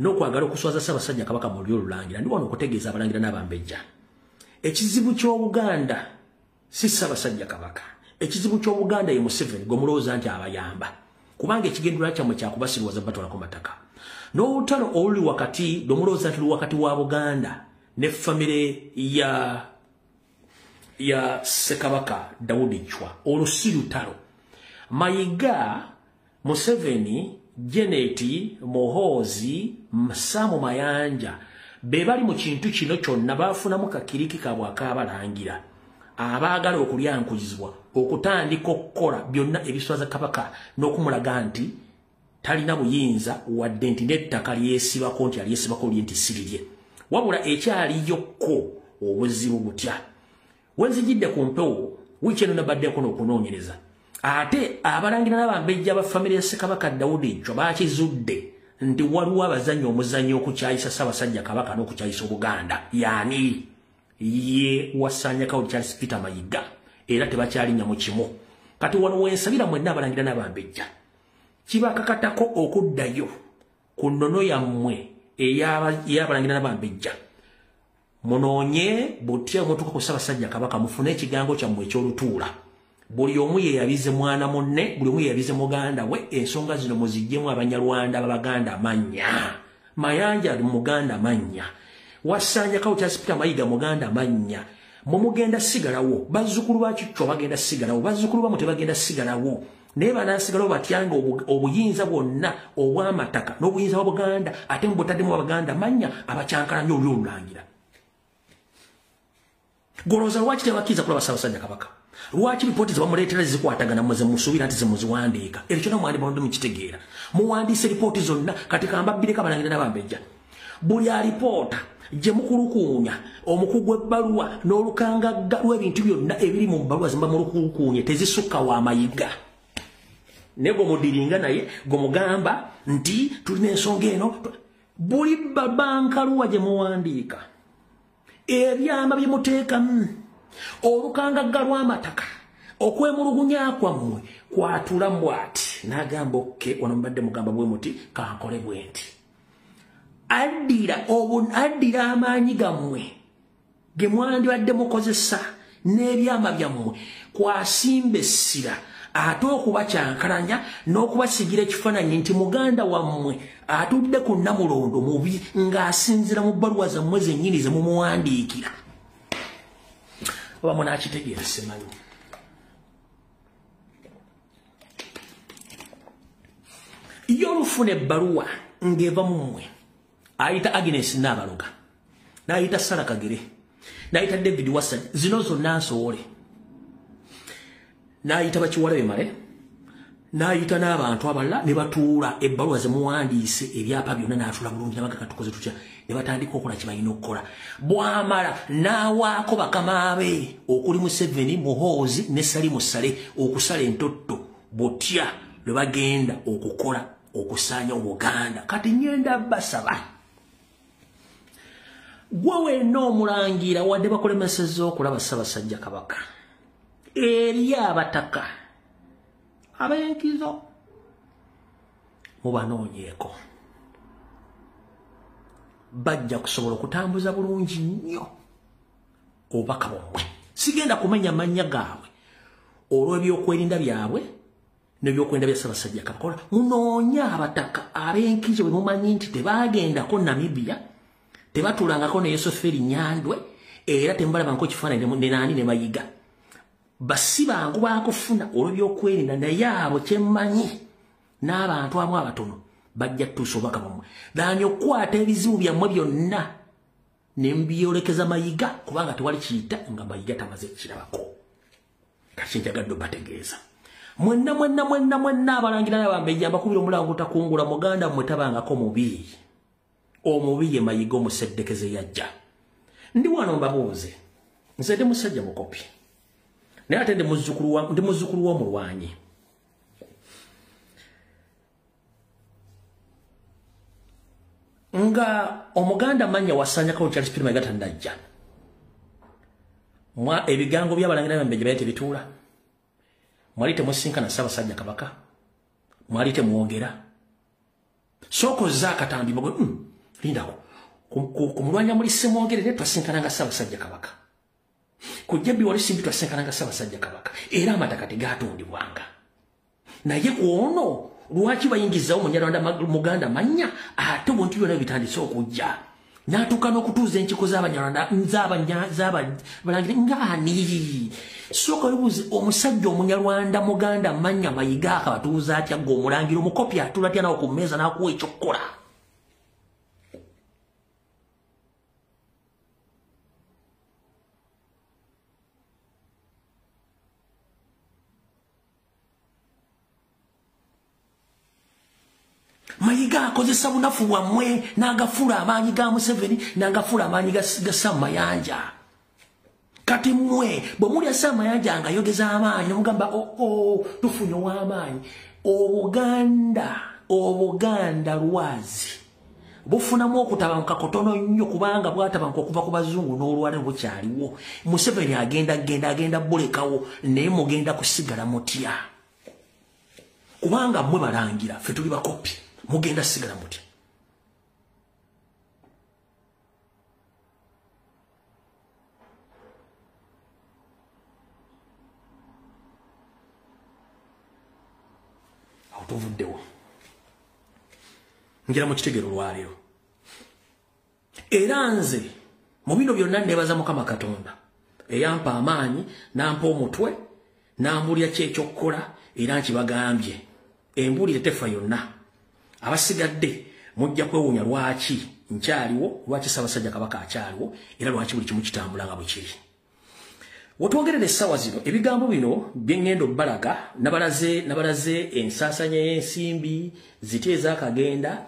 n'okwagala okuswaza Ssaabasajja Kabaka mu lyo Lulangira ndi wano okutegeeza abalangira n'abambejja ekizibu ky'Obuganda si Ssaabasajja Kabaka ekizibu ky'Obuganda ye Museveni gwe mulowooza nti abayamba kubanga ekigendera kyammwe kyakubasirwaza batwalako mataka n'olutalo oluli wakati lwomulowooza nti luli wakati wa Buganda ne famire ya Ssekabaka Daudi Chwa olusilutalo Mayiga Museveni Jeneti Muhoozi Samu Mayanja be bali mu kintu kino kyonna baafunamu kakiriki kabwe akaabalangira abaagala okulyankuzibwa okutandika okukola byonna ebiswaza Kabaka n'okumulaga nti talina buyinza wadde nti n'ettaka lyesibako nti alyesibako lye nti sirirye wabula ekyaliyokko obuzibu butya wenzijidde ku mpewo wiiki eno nabaddeko n'okunoonyereza ate abalangira n'abambejja ba famire ya Ssekabaka Daudi Chwa baakizudde nti waliwo abazannya omuzannyo okukyayisa Ssaabasajja Kabaka n'okukyayisa Obuganda yaani ye Wasanyakawo Charles Peter Mayiga era tebakyalinya mu kimu kati wano wensabira mwenna abalangira n'abambejja kibakakatako okuddayo ku nnono yammwe ey'abalangira n'abambejja munoonye butya mutuuka ku Ssaabasajja Kabaka mufune ekigango kyammwe eky'olutuula buli omu yeeyabize mwana munne buli omu yeeyabize muganda we ensonga zino muziggyemu Abanyarwanda b'Abaganda amannya Mayanja ali Muganda amannya Wasanya Kawukyasi Peter Mayiga Muganda amannya mumugenda sigalawo bazzukulu ba Kityo bagenda sigalawo bazzukulu ba Mutwe bagenda sigalawo naye banaasigalawo batyanga obuyinza bwonna obw'amataka n'obuyinza bwa Buganda ate mubutaddemu Abaganda amannya abakyankalanya olw'olulangira golooza lwaki tebakkiriza kulaba Ssaabasajja Kabaka lwaki lipooti zebamuleetera zikwatagana muze musuubira nti zemuziwandiika ekyo kyonna mwandibadde mukitegeera muwandiise lipooti zonna kati kambabbireko Abalangira n'Abambejja buli alipoota gye mukulukuunya omukugu w'ebbaluwa n'olukangagga lw'ebintu byonna ebiri mu bbaluwa zemba mulukulukuunye tezisukka wa Mayiga ne gwe mudiringa naye gwe mugamba nti tulina ensonga eno buli babankaluwa gye muwandiika ebyama bye muteekamu olukangagga lw'amataka okwemulugunya kwammwe kwatula mbwati n'agamba okke wano mubadde mugamba bwe muti kankole bwe nti addira amaanyi gammwe ge mwandibadde mukozesa n'ebyama byammwe kwasimba essira ate okubakyankalanya n'okubasigira ekifaananyi nti muganda wammwe atudde ku Namulondo mubi ng'asinzira mu bbaluwa zammwe zennyini ze mumuwandiikira oba munaakitegeera simanyi yo olufuna ebbaluwa ng'eva mu mmwe ayita Agnes Nabaloga n'ayita Sarah Kagere n'ayita David Wasajja zino zonna nsoole n'ayita Bakiwalabe Male n'ayita n'abantu abalala ne batuula ebbaluwa ze muwandiise ebyapa byonna n'atuula bulungi nabaga katukoze tutya ne batandika okukola kye balina okukola bw'amala n'awaako bakama be okuli Museveni Muhoozi ne Salimu Sale okusala entotto butya lwe bagenda okukola okusaanya Obuganda kati nyenda basaba gwe wenna omulangira wadde bakulemesezza okulaba Ssaabasajja Kabaka eri abataka abenkizo mubanoonyeeko bajja kusobola okutambuza bulungi nnyo obubaka bwammwe sigenda kumenya mannya gaabwe olw'ebyokwerinda byabwe n'ebyokwerinda bya Ssaabasajja Kabaka munoonye abataka abenkizo bwe mumanyi nti tebaagendako Namibia tebatulangako ne Yoseferi Nyandwe era tembalabangako kifaananyi ne nani ne Mayiga basibangu baakufuna olw'ebyokwerinda naye abo kyemmanyi n'abantu amu abatono bajja tutuusa obubaka bwammwe daani okukwata ebizibu byammwe byonna ne mbyolekeza Mayiga kubanga tewali kiyita nga Mayiga tamaze kirabako kati njagadde obategeeza mwenna Abalangira n'Abambejja mbakubira omulango otakungula muganda mmwe tabangako mubi omubi ye Mayiga omuseddekeze yajja ndi wano mbabuuze nze ndi musajja mukopi naye ate ndi muzzukulu w'omulwanyi nga omuganda Manya Wasanya Kawukyasi Peter Mayiga tannajja ebigango by'Abalangira n'Abambejja byali tebituula mwali temusinkana Ssaabasajja Kabaka mwali temwogera sookozza akatambi mbagwe lindako ku mulwanya muli semwogerere twasinkananga Ssaabasajja Kabaka ku jjabbi wali simbi twasinkananga Ssaabasajja Kabaka era amataka tegaatundibwanga naye ono lwaki bayingizawo Munyarwanda Muganda Manya ate obuntu byonna bitandise okujja n'atuuka n'okutuuza enkiko z'Abanyarwanda z'Abalangira ngaani sooka lubuuzi omusajja Omunyarwanda Muganda Manya Mayiga akabatuuza atya ng'omulangira omukopi atula atya nawo ku mmeeza n'akuwa ekyokukola Mayiga akozesa bunafu bwammwe n'agafuula amaanyi ga Museveni n'agafuula amaanyi ga Sam Mayanja kati mmwe bwe mulya Sam Mayanja ng'ayogeza amaanyi nomugamba tufunye ow'amaanyi Obuganda lwazi bufunamu okutabanguka kotono nnyo kubanga bwatabanguka okuva ku bazungu n'olwala bukyaliwo Museveni agenda bulekawo naye mugenda kusigala mutya kubanga mwe balangira ffe tuli bakopi mugenda sigala muti autovuddeo ngira mu kitegero lwaleero era nze mu bino byonna nebaza Mukama Katonda eyampa amaanyi nampa omutwe nambulya kyekyokukola era nkibagambye embulire tefa yonna abasigadde mujja kwewuunya lwaki nkyaliwo lwaki Ssaabasajja Kabaka akyaliwo era lwaki buli kimu kitambula nga bwe kiri wotwogerera essaawa zino ebigambo bino byengendo balaga nabalaze ensaasanya y'ensimbi ziti ezakagenda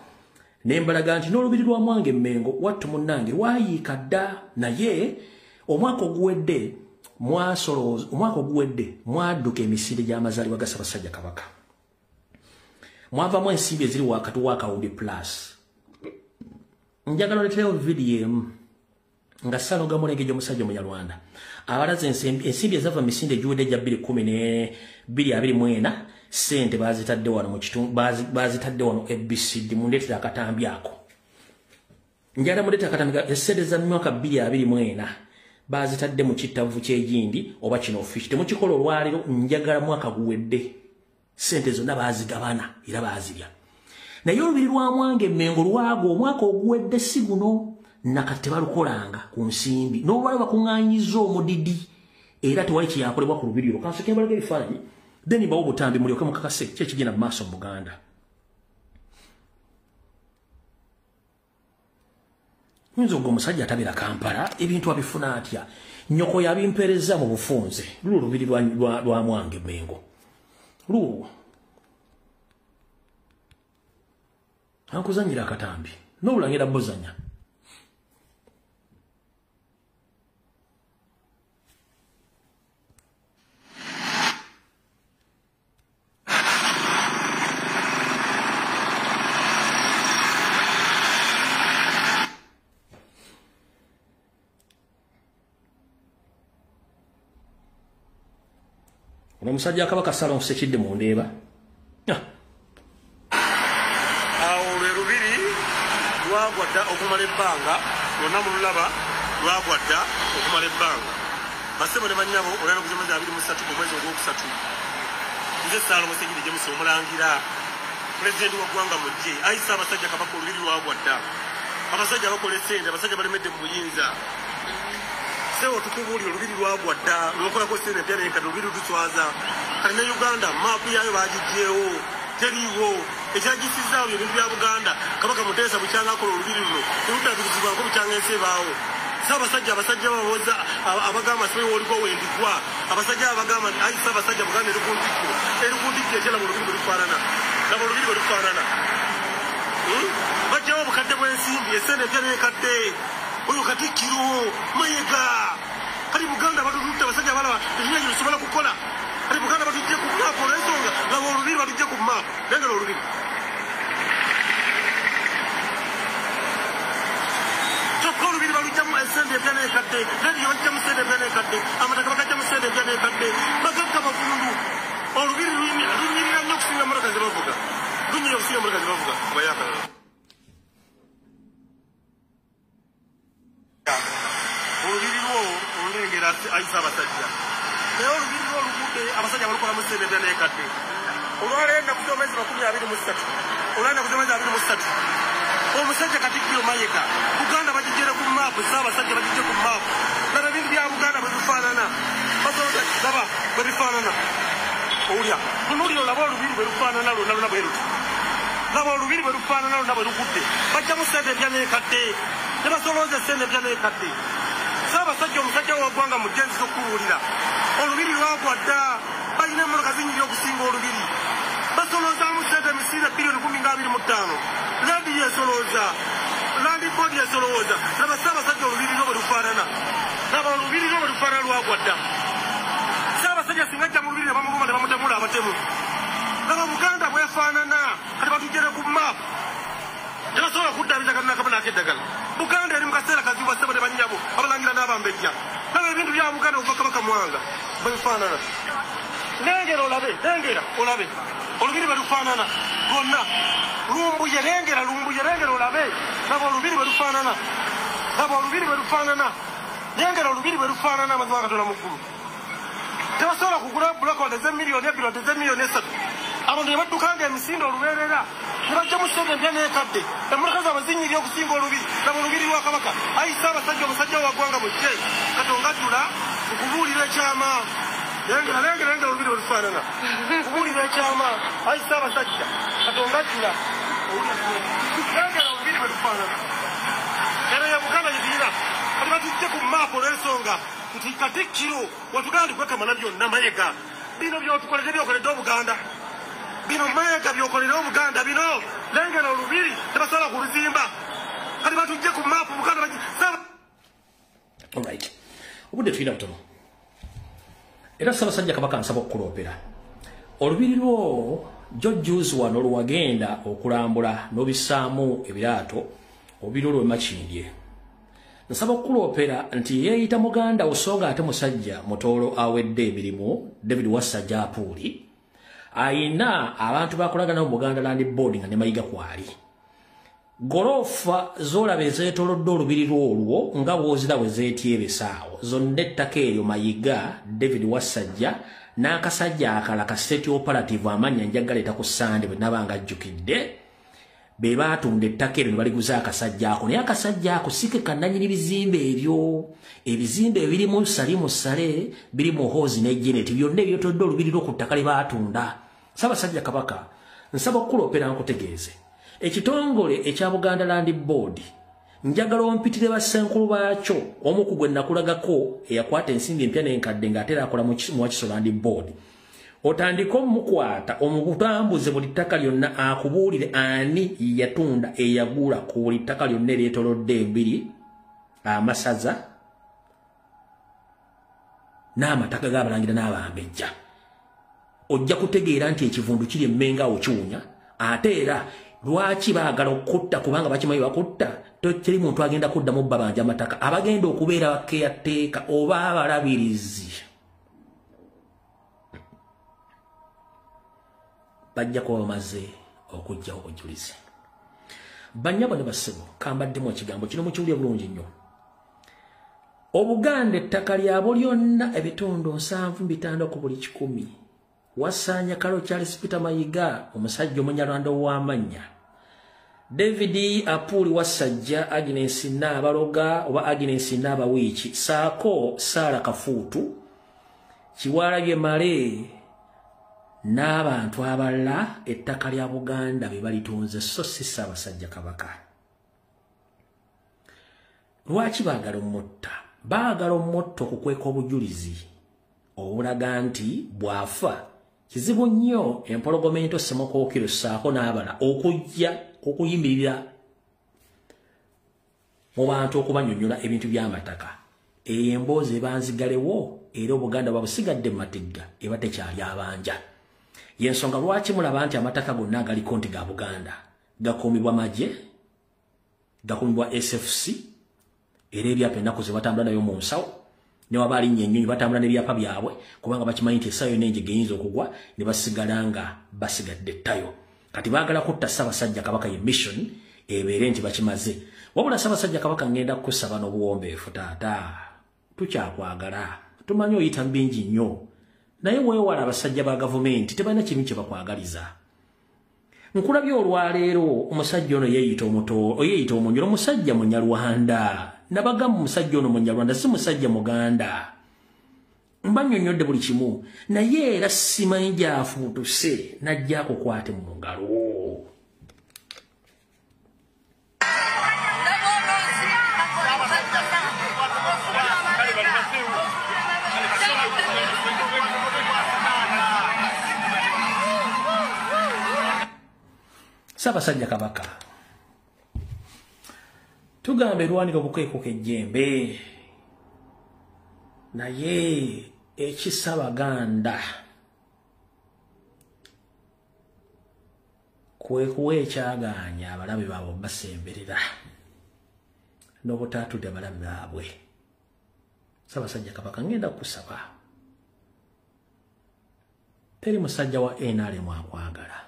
nembalaga nti n'olubiri lwa Mwange Mmengo wattu munnange lwayiika dda naye omwaka oguwedde mwadduka emisinde gy'amazaalibwa ga Ssaabasajja Kabaka mwavamu ensimbi eziri wakati wa kawumbi plus njagala oleterewo vidiyo emu nga Ssaalonga Mulenge gy'omusajja Omunyarwanda abalaze ensimbi ezava misinde egiwedde gya 2024 sente bazitadde wano mu kitundu bazitadde wano ABCD mundeetera akatambi ako njagala mundeetera akatambi esente za myaka 2024 bazitadde mu kittavu ky'egindi oba kino office temukikola olwaleero njagala mwaka guwedde sente zonna bazigabana era bazirya naye olubiri lwa Mwange Mmengo lwago omwaka oguwedde si guno nakati tebalukolanga ku nsimbi n'olwali bakuŋŋaanyiza omudidi era tewali kyakolebwa ku lubiri olwo kansoke mbalaga ebifaananyi then bawo obutambi mulyoke mukakase ki ekigenda mu maaso mu Buganda Nyinza ogwo omusajja atabira Kampala ebintu abifuna atya nnyoko yabimpereza mu bufunze lulo olubiri lwa Mwange Mmengo lulo ankuzanyira akatambi n'obulangira buzanya Omusajja Kabaka Salon Sekidde mu ndeeba awo lwe lubiri lwagwadda okumala ebbanga lwonna mu lulaba lwagwadda okumala ebbanga basebo ne bannyabo olwaliro kuzomeza 23 omwezi ogwokusatu nze Ssaalongo Sekidde James omulangira pulezidenti w'eggwanga mujje ayisa abasajja Kabaka olubiri lwagwadda abasajja bakola essente abasajja balemedde mu buyinza sewo tukubuulira olubiri lwagwadda lwokolako sente empya n'enkadde olubiri lutuswaza kati ne Uganda maapu yaayo baagijjeewo teriiwo ekyagisizzaawo ebintu bya Buganda Kabaka Muteesa bukyanga akola olubiri luno teruddabirizibwako bukyanga ensi ebaawo Ssaabasajja abasajja baboza abagamba sibe woliko wendigwa abasajja abagamba ayi Ssaabasajja Buganda erikundikko ekye laba olubiri bwe lufaanana laba olubiri bwe lufaanana bajjawo obukadde bw'ensimbi essente empya n'enkadde oyo Katikkiro Mayiga kali Buganda batutute abasajja balaba tekinya kyetusobola kukola kali Buganda batujje ku maapu olw'ensonga laba olubiri batujje ku maapu lengera olubiri kyokka olubiri balujjamu essente empya n'enkadde rediyo bajjamu ssente empya n'enkadde amataka bagajjamu ssente empya n'enkadde bagagga bavundu olubiri lunyirira nnyo okusinga motoka ze bavuga lunyirira okusinga motoka ze bavuga abayakalala olubiri lwo olulengera ayisa abasajja naye olubiri lwo olugudde abasajja balukolamu ssente empya n'enkadde olwaleero ennaku z'omwezi 23 olwaleero ennaku z'omwezi 23 omusajja Katikkiro Mayiga Buganda bagijjere ku maapu Ssaabasajja bagijje ku maapu laba ebintu bya Buganda bwe bifaanana laba bwe bifaanana owulya tunuulira olaba olubiri bwe lufaanana lwonna luna bwe luti laba olubiri bwe lufaanana lwonna bwe lugudde bajjamu ssente empya n'enkadde ne basolooza essente empya n'enkadde Ssaabasajja omusajja w'eggwanga mujje nziza okubuulira olubiri lwagwadda balina emmotoka zinyirira okusinga olubiri basoloozamu ssente misinde bilioni 25 radiyo esolooza landibodi esolooza laba Ssaabasajja olubiri lwo bwe lufaanana laba olubiri lwo bwe lufaanana lwagwadda Ssaabasajja singa ajja mu lubiri ne bamuguma ne bamutemula abatemu laba Buganda bwefaanana kati batujjere ku maapu tebasobola kuddaabiriza kalina kabona ak'eddagala Buganda eri mu kaseera kazibu bassebo ne bannyabo abalangira n'abambejja laba ebintu bya Buganda okuva Kabaka Mwanga bwe bifaanana lengera olabe lengera olabe olubiri belufaanana lwonna lumbuye lengera olabe laba olubiri belufaanana lengera olubiri belufaanana amazima Katonda muggulu tebasobola kugula bulakodi ez'emiliyoni 2 wadde ez'emiliyoni 3 abantu ne baddukanga emisinde olubeerera ne bajjamu ssente empya n'ekadde emmotoka zaabwe zinyirira okusinga olubiri laba olubiri lwa kabaka ayi Ssaabasajja omusajja wa ggwanga bwejje Katonda ddula okubuulira ekyama lengera olubiri olufaanana okubuulira ekyama ayi Ssaabasajja Katonda ddula lengera olubiri belufaanana era ya Buganda gyetuina kati batujje ku maapu olw'ensonga nti Katikkiro watuganda kwekamana byonna Mayiga bino byotukoledde byokoledde Obuganda bino Mayiga byokoledde Obuganda bino lengera olubiri tebasobola kuluzimba kati batujje ku maapu Buganda alright obudde tuyina butono era Ssaabasajja Kabaka nsaba okukuloopera olubiri lwo jojjuuzi wano lwagenda okulambula n'obissaamu ebiraato olubiri lwe Makindye nsaba okukuloopera nti yeeyita muganda osonga ate musajja mutoolo awedde emirimu David Wasajja Apuuli ayina abantu bakolagana mu Buganda Land Board nga ne Mayiga kwali golofa zolaba ezeetolodde olubiri lwolwo nga bwozira bwe zeetyebesaawo zonna ettaka eryo Mayiga David Wasajja n'akasajja akala ka state operative amannya njagaleeta ku Sande bwe nabanga ajjukidde be baatunda ettaka eryo ne baliguza akasajja ako naye akasajja ako si ke kannanyini bizimbe ebyo ebizimbe ebirimu Salimu Sale birimu Hoozi ne Janet byonna ebyotodde olubiri lwo ku ttaka lye baatunda Ssaabasajja Kabaka nsaba okukuloopera nkutegeeze ekitongole ekya Buganda Land Board njagala ompitire bassenkulu baakyo omu ku gwe nakulagako eyakwata ensimbi empya n'enkadde ng'ate akola mu Wakiso Land Board otandika omukwata omubutambuze buli ttaka lyonna akubuulire ani yatunda eyagula ku buli ttaka lyonna eryetolodde embiri amasaza n'amataka g'abalangira n'abambejja ojja kutegeera nti ekivundu kiri emmenga okiwunya ate era lwaki baagala okutta kubanga bakimanyi bakutta teri muntu agenda kuddamu babanja amataka abagenda okubeera bakeyateeka oba abalabirizi bajja kuba bamaze okujjaho obujulizi bannyabo ne bassebo kambaddemu ekigambo kino mukiwulye bulungi nnyo Obuganda ettaka lyabo lyonna ebitundu 7 ku buli 100 Wasanya Kalo Charles Peter Mayiga omusajja Omunyarwanda ow'amannya David Apuuli Wasajja Agnes Nabaloga oba Agnes Nabawiiki saako Sara Kafuutu Kiwalabye Male n'abantu abalala ettaka lya Buganda be balitunze so si Ssaabasajja Kabaka lwaki baagala omutta baagala omutta okukweka obujulizi obulaga nti bwafa kizibu nnyo empologomento Ssemukookiro saako n'abala okujja okuyimirira mu bantu okubannyonnyola ebintu by'amataka eyo emboozi ebanzigalewo era Obuganda babusigadde mu matigga eba tekyali abanja yensonga lwaki mulaba nti amataka gonna agaliko nti ga Buganda gakuumibwa magye gakuumibwa SFC era ebyapa ennaku ze batambula nayo mu nsawo ne waba alinnya ennyonyi batambula n'ebyapa byabwe kubanga bakimanyi nti essaawa yonna enjege eyinza okugwa ne basigala nga basigadde ttayo kati baagala kutta Ssaabasajja Kabaka ye mission ebeere nti bakimaze wabula Ssaabasajja Kabaka ngenda kukusaba n'obuwombeefu taata tukyakwagala tumanyi oyita bingi nnyo naye weewala abasajja ba gavumenti tebalina kimu kye bakwagaliza nkulabye olwaleero omusajja ono yeeyita omunyolo omusajja Munyarwanda nabagamba omusajja ono Munyarwanda si musajja Muganda mbannyonnyodde buli kimu naye era simanyi gy'afuutuse najja akukwate mu ngalo Ssaabasajja Kabaka tugambe lwanira obukeeko k'ejjembe naye ekisa Baganda kwe kuwa ekyagaanya abalabe baabwe basemberera n'obutaatudde abalabe baabwe Ssaabasajja Kabaka ngenda kukusaba teri musajja wa NRM akwagala.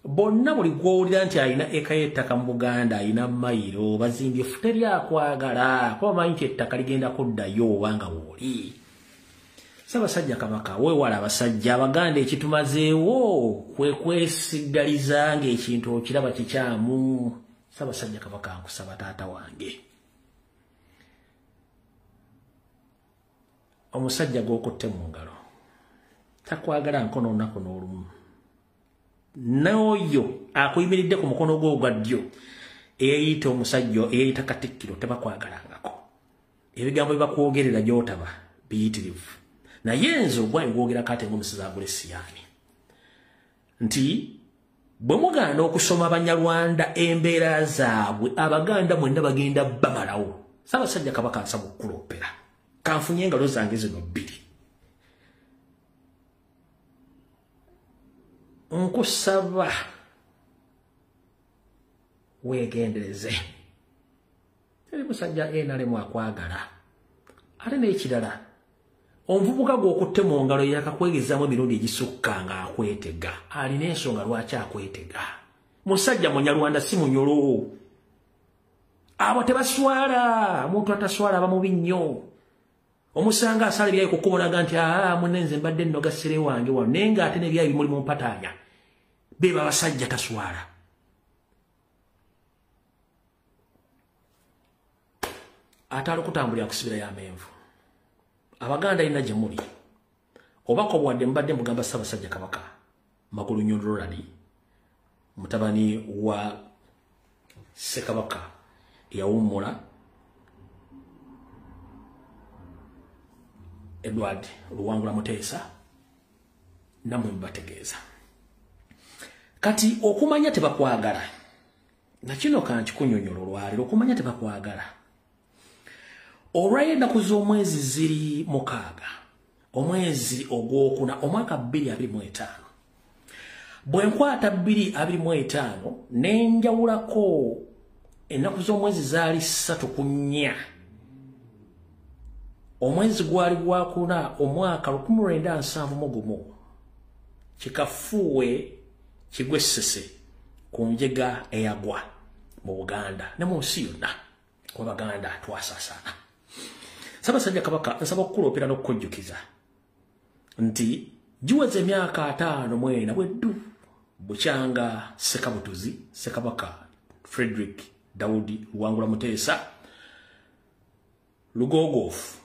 Bonna buli gw'owulira nti alina eka y'ettaka mu Buganda, alina mayiro, bazimbye teri akwagala, kuba manyi nti ettaka ligenda kuddayo obanga wooli. Ssaabasajja Kabaka, weewala abasajja Abaganda ekitumazeewo kwe kwesigaliza ng'ekintu okiraba kikyamu. Ssaabasajja Kabaka, nkusaba taata wange. Omusajja gw'okutte mu ngalo takwagala nkono olunaku n'olumu. N'oyo akuyimiridde ku mukono gwo ogwa ddyo eyayita omusajja eyayita Katikkiro tebakwagalangako. Ebigambo bye bakwogerera gy'otaba biyitirivu. Naye nze ogwange gwogera kate ng'omusizi agula Siyaani nti bwe muganda okusoma Abanyarwanda embeera zaabwe Abaganda mwenna bagenda bamalawo. Ssaabasajja Kabaka nsaba okukuloopera kanfunye engalo zange zino bbiri. Nkusaba weegendereze. Teri musajja NRM akwagala. Ate n'ekirala omuvubuka gw'okutte mu ngalo yakakwegezaamu emirundi egisukka ng'akwetega. Alina ensonga lwaki akwetega. Musajja Munyarwanda si munyolo. Abo tebaswala. Omuntu ataswala aba mubi nnyo. Omusanga asala ebyayi kukubonaga nti munne nze mbadde nnoga ssere wange wano naye ng'ate n'ebyayi bimuli mu mpataanya. Beba basajja taswala. Atali okutambulira kusibirayo amenvu. Abaganda ina gye muli. Obako bwadde mbadde mugamba Ssaabasajja Kabaka Magulu Nnyonto Rali mutabani wa Ssekabaka eyawummula Edward Luwangula Muteesa namwe mbategeeza. Kati okumanya tebakwagala. Na kino kankikunyonyola olwaliro okumanya tebakwagala. Olw'ennaku z'omwezi ziri 6 omwezi ogwokuna omwaka 2025. Bwe nkwata 2025 nenjawulako ennaku z'omwezi zaali 3 omwezi gwali gwakuna omwaka 1971 kikafuwe kigwe Ssese ku njega eyagwa mu Buganda ne mu nsi yonna ku Baganda twasaasaana. Ssaabasajja Kabaka nsaba okukuloopera n'okukujjukiza nti giweze emyaka 5 mwena bweddu bukyanga Ssekabutuzi Ssekabaka Frederick Daudi Luwangula Muteesa Lugoogofu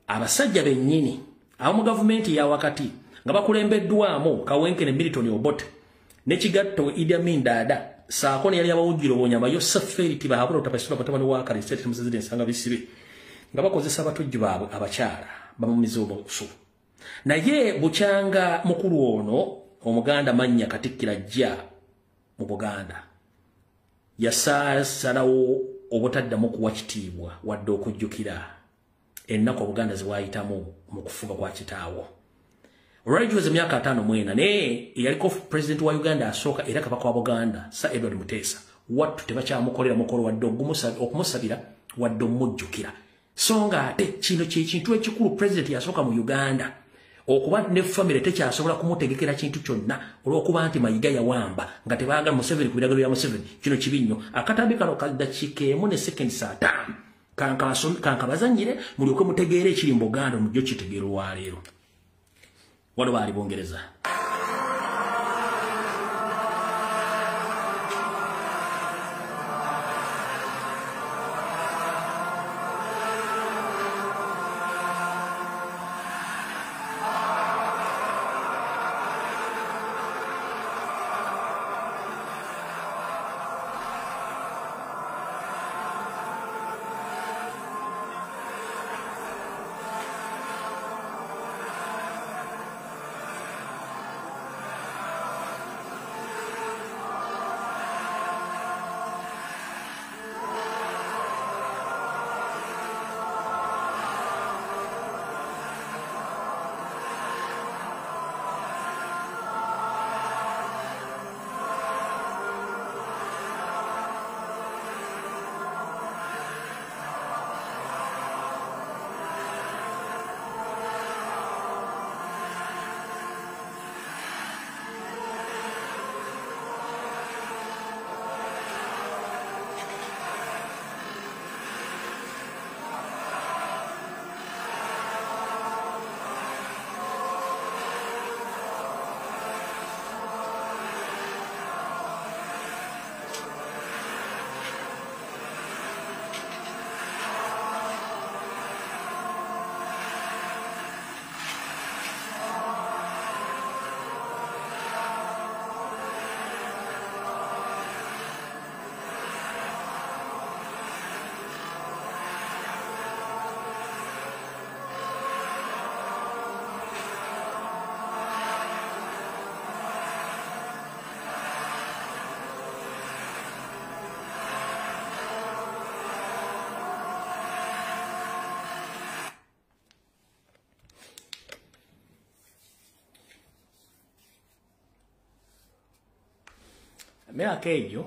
abasajja bennyini abamu gavumenti ya wakati nga bakulembeddwamu Kawenkene Milton Obote ne Kigatto Idi Amin Dada saako ne yali abawujjira obonyama Yosef Feriti bahabula otapasula batabani wa kale state muzizide nsanga bisibe nga bakozesa abatujju baabwe abakyala bamumiza obusu. Naye bukyanga mukulu ono omuganda mannya Katikkiro ajja mu Buganda yasalawo obutaddamu kuwa kitiibwa wadde okujjukira ennaku Obuganda ziwaayitamu mu kufuga kwa kitaawo. Olwali giweze emyaka 5 mwena naye yaliko president wa Uganda asooka era Kabaka wa Buganda Sir Edward Muteesa wattu tebakyamukolera mukolo wadde okumusabira wadde omujjukira. So nga ate kino kintu ekikulu president yasooka mu Uganda okuba ne family tekyasobola kumutegekera kintu kyonna olw'okuba nti Mayiga yawamba nga tebaagala Museveni ku biragiro bya Museveni. Kino kibi nnyo. Akatambi kano kaddakiika 1 ne seconds 5 kankabazanyire mulyoke mutegeere ekiri mu Buganda mujjo kitegeera olwaleero. Wano baali Bungereza. myaka egyo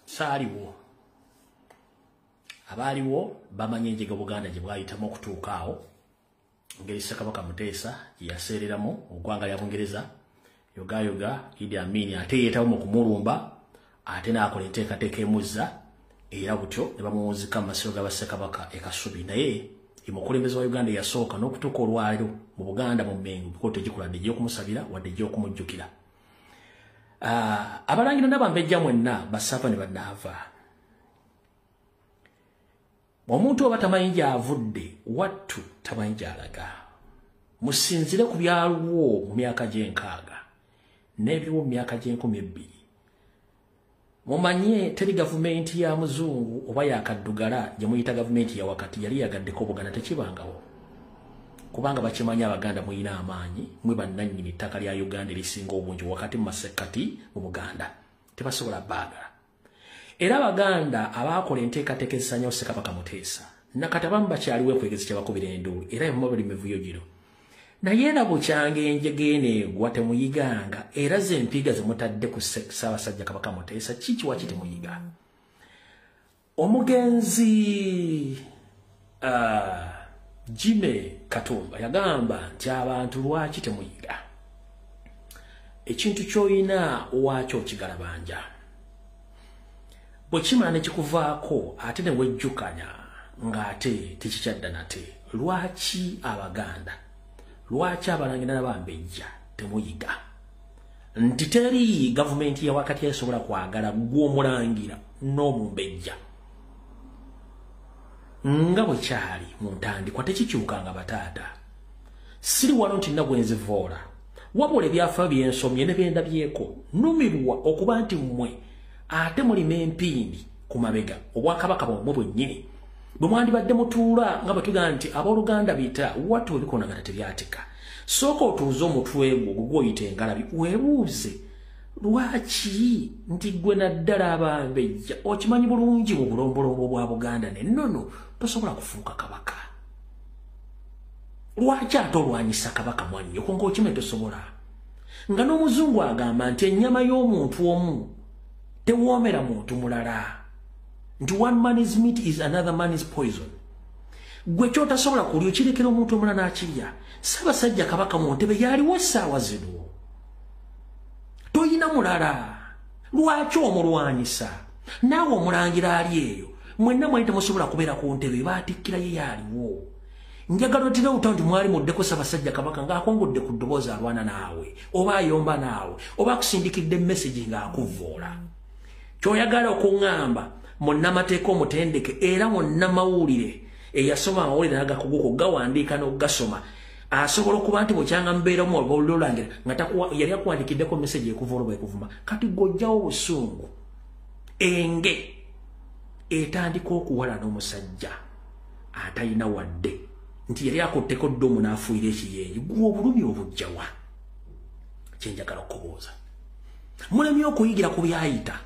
saaliwo abaaliwo bamanye enjega Buganda gye bwayitamu okutuuka awo ngeri Ssekabaka Muteesa yaseereramu oggwanga lya Bungereza yoga Idi Amin ate yeetawo mu kumulumba ate n'akola enteekateeka emuzza era butyo ne bamuwunzika mu masiro ga Bassekabaka e Kasubi naye omukulembeze wa Uganda yasooka n'okutuuka olwaliro mu Buganda mu Mmengo kkooti egikola ddejja okumusabira wadde ejja okumujjukira. Abalangira n'abambejja mwenna bassaava ne bannaava. Omuntu oba tamanyi gy'avudde wattu tamanyi gy'alaga. Musinzire ku byaliwo mu myaka gy'enkaaga n'ebiwo mu myaka gy'e12. Mumanye teri gavumenti ya muzungu oba yakaddugala gye muyita gavumenti ya wakati yali yagaddeko Buganda tekibangawo. Kubanga bakimanya Abaganda muyina amaanyi mwe bannannyini ttaka lya Uganda erisinga obungi wakati mu masekkati mu Buganda tebasobola baagala. Era Abaganda abaakola enteekateeka ezisanyawo Ssekabaka Muteesa nakati abamu bakyaliwo ekwegezi kye bakubira enduulu era mu bali mivuyo gino. Naye era bukyanga enjega eneegwa temuyiganga era z'empiga zemutadde ku Ssaabasajja Kabaka Muteesa kikiwaki temuyiga. Omugenzi Jimmy Katumba yagamba nti abantu lwaki temuyiga. Ekintu ky'olina wakyo kigalabanja. Bwe kimala ne kikuvaako ate ne wejjukanya ng'ate tekikyadda nate. Lwaki Abaganda lwaki abalangira n'abambejja temuyiga nti teri gavumenti ya wakati esobola kwagala gw'omulangira n'omumbejja nga bwe kyali mu ntandikwa tekikyukanga bataata. Siri wano nti nagwenzivoola wabula ebyafa byensomye ne byendabyeko numirwa okuba nti mmwe ate mulima empindi ku mabega obwakabaka bwomwe bwennyini bwe mwandibadde mutuula nga bwe tugamba nti abooluganda biyita wattu bwe bikonagana tebyatika. Sooka otuuze omutwe gwo gw'oyita engalabi weebuuze lwaki nti gwe naddala abambejja okimanyi bulungi mu bulombolombo bwa Buganda nennono tosobola kufuuka kabaka. Lwaki ate olwanyisa kabaka mwannyoko ng'okimanyi tosobola? Nga n'omuzungu agamba nti ennyama y'omuntu omu tewoomera muntu mulala. Nti one man's meat is another man's poison. Gwe kyotasobola kulya okirekera omuntu omulala n'akirya. Ssaabasajja Kabaka mu ntebe yaliwo essaawa zino. Toyina mulala. Lwaki omulwanyisa? Naawe omulangira ali eyo mwenna mwali temusobola kubeera ku ntebe baatikkira ye yaliwo. Njagala otira utawo nti mwali muddeko Ssaabasajja Kabaka ng'akongodde ku ddoboozi alwana naawe oba ayomba naawe oba akusindikidde message ng'akuvvoola. Ky'oyagala okuŋŋamba munnamateeka omutendeke era munnamawulire eyasoma amawulire n'agakuguko gawandiika n'ogasoma asobola okuba nti bwekyanga mubeeramu oba olulangira nga yali akuwandikiddeko message ekuvoola oba ekuvuma kati gojjawo obusungu. Enge etandika okuwalana omusajja atalina wadde nti yali akutteko ddomu n'afuuyira ekiyenyi gwe obulumi obujjawa. Kyenjagala okubuuza mulemye okuyigira ku byayita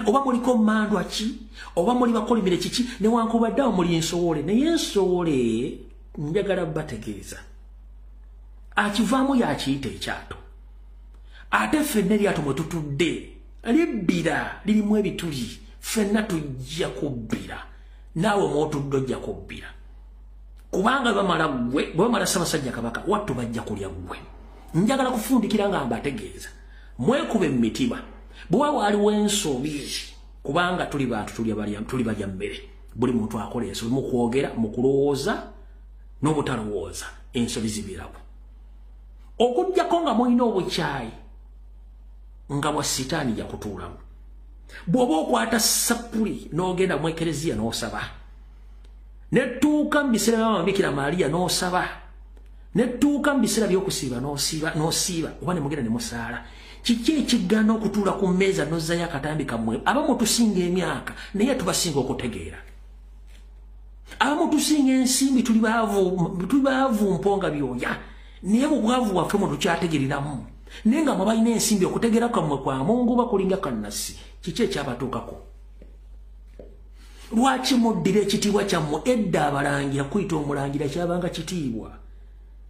oba muliko mmandwa ki oba muli bakolimire kiki newankubadde awo muli ensowole naye ensowole njagala bategeeza akivaamu yakiyita ekyato ate ffenna eryato mwe tutudde libbira lirimu ebituli ffenna tujja kubbira naawe mwotudde ojja kubbira kubanga bwe bamala Ssaabasajja Kabaka wattu bajja kulya ggwe. Njagala kufundikira nga mbategeeza mwekube mu mitima bwe waliwo ensobi kubanga tuli bantu tuli bajja mmere buli muntu akola ensobi mu kwogera mu kulowooza n'obutalowooza ensobi zibeerawo. Okujjako nga mulina obukyayi nga bwa sitaani jakutuulamu. Bw'oba okwata sapuli n'ogenda mu ekereziya n'osaba nettuuka mu biseera by'Amabikira Maaliya n'osaba nettuuka mu biseera by'okusiiba n'osiiba oba ne mugenda ne musaala. Kiki ekigaana okutuula ku mmeeza n'ozzayo akatambi kammwe? Abamu tusinga emyaka naye tubasinga okutegeera. Abamu tusinga ensimbi tuli baavu mponga byoya naye mu bwavu waffe mu tukyategereramu naye nga mwe balina ensimbi okutegeera kwammwe kwa Mungu bakulinga kannasi. Kiki ekyabatuukako? Lwaki muddira ekitiibwa kyammwe? Edda abalangira kuyita omulangira kyabanga kitiibwa.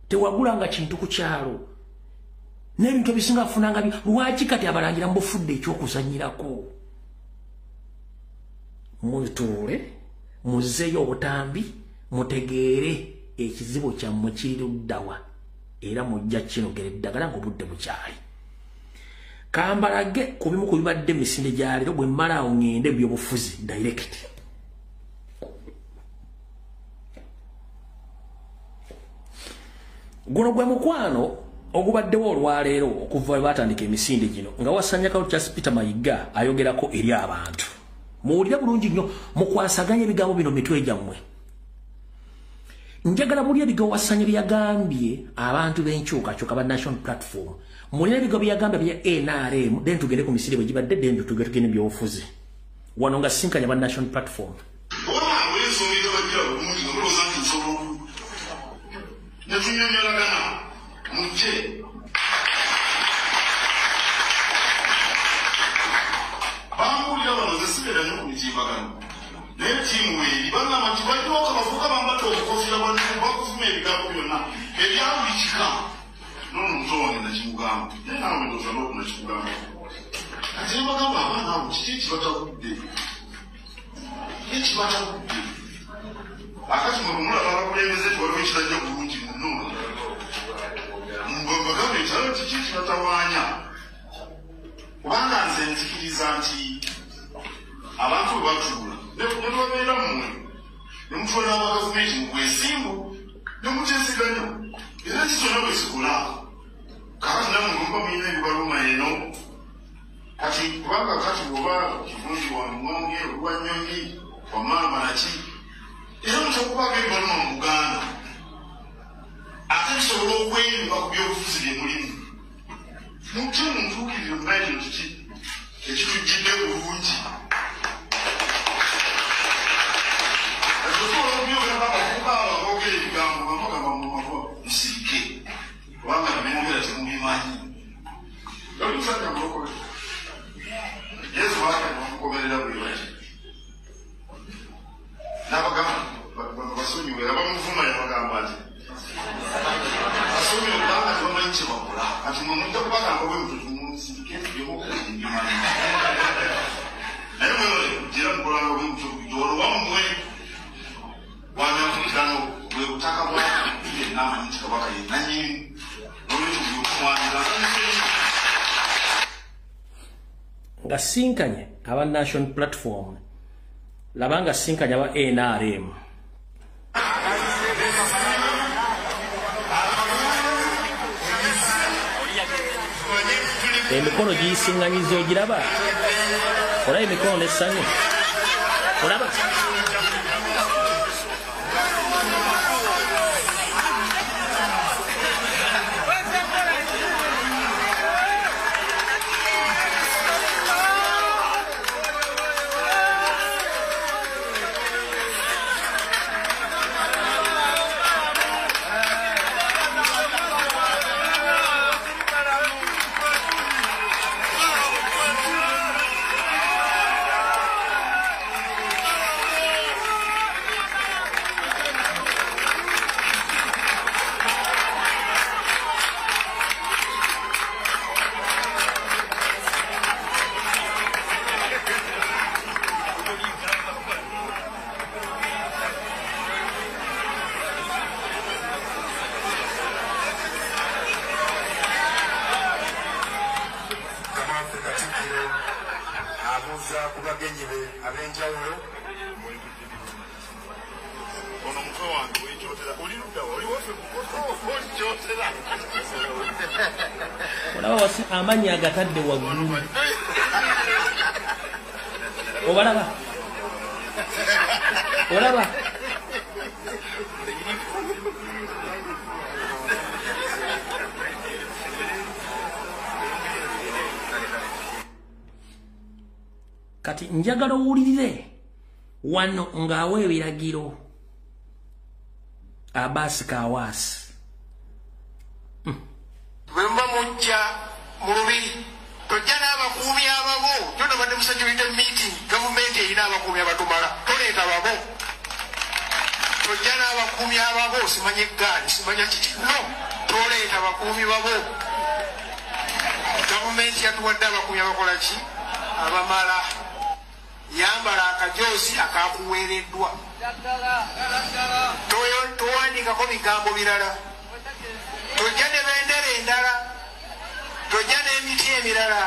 Tewagulanga kintu ku kyalo n'ebintu ebisinga afunanga lwaki kati abalangira mbufudde ekyokuzanyirako mutuule muzeeyo obutambi mutegeere ekizibu kyammwe kiruddawa era mujja kinogera eddagala ng'obudde bukyali kambalage ku bimu ku bibadde emisinde gya leero bwe mmala awo ŋŋende byobufuzi direct guno gwe mukwano ogubaddewo olwaleero okuva we baatandika emisinde gino nga wasanyakawo Charles Peter Mayiga ayogerako eri abantu muwulire bulungi nnyo mukwasaganya ebigambo bino mitwe gyammwe njagala muli ebigambo wasanya byagambye abantu b'enkyukakyuka ba National Platform mulina ebigambo byagambye bya NRM then tugende ku misinde bwe gibadde then tugende byobufuzi wano nga sinkanya ba National Platform abantu batuula nebabeera mmwe nemutwala abagavumenti mukwesimbu nemutesiganya era kitona bwekikola kakati namwe ngomba muyina ebibaluma eno kati kubanga kati bwoba kivungi wamwonge olwanyonyi wamaama naki era mutakubaga ebibaluma mu Buganda ate bisobola okweyimba ku byobufuzi bye mulimu mutye muntuukirire munaekino kiki ekitujjidde bulungi nga sinkanye aba National Platform labanga sinkanye aba NRM emikono giyisinganyiza ogiraba olaba emikono n'essanyu olaba amanya agatadde waggulu obalaba olaba kati njagala owulirire wano ng'awa ebiragiro Abbas Kawaasi bwemba mujja mu lubiri tojja n'abakuumi ababo jona badde musajulite meeting gavumenti erina abakuumi abatumala toleeta babo tojja n'abakuumi ababo simanya eggaali simanya kiti no toleeta bakuumi babo gavumenti yatuwadde abakuumi abakola ki abamala yambala akajoozi akakuweereddwa towandiikako bigambo birala tojja ne bendera endala tojja n'emiti emirala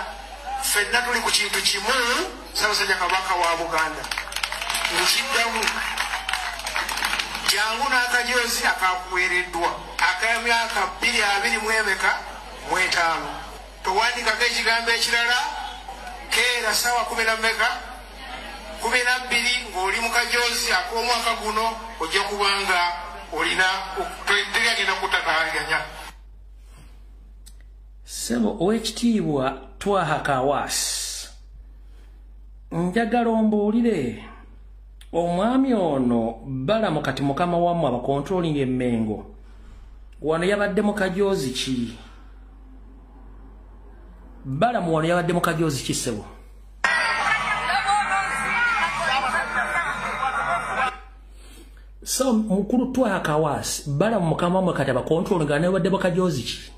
ffenna tuli ku kintu kimu Ssaabasajja Kabaka wa Buganda nkiddamu jangu n'akajoozi akakuweereddwa ak'emyaka 2025 towandikako ekigambo ekirala keera ssaawa 12 ng'oli mu kajoozi ak'omwaka guno ojja kubanga olina teri agenda kutakaganya. Sebo owekitiibwa Twaha Kawaasi njagala ombuulire omwami ono Balamu kati mukama wammwe abakontrolinga emmengo wano yabadde mu kajoozi ki? Balamu wano yabadde mu kajoozi ki Sebo? So mukulu Twaha Kawaasi Balamu mukama wammwe kati abakontrolinga yabadde mu kajoozi ki?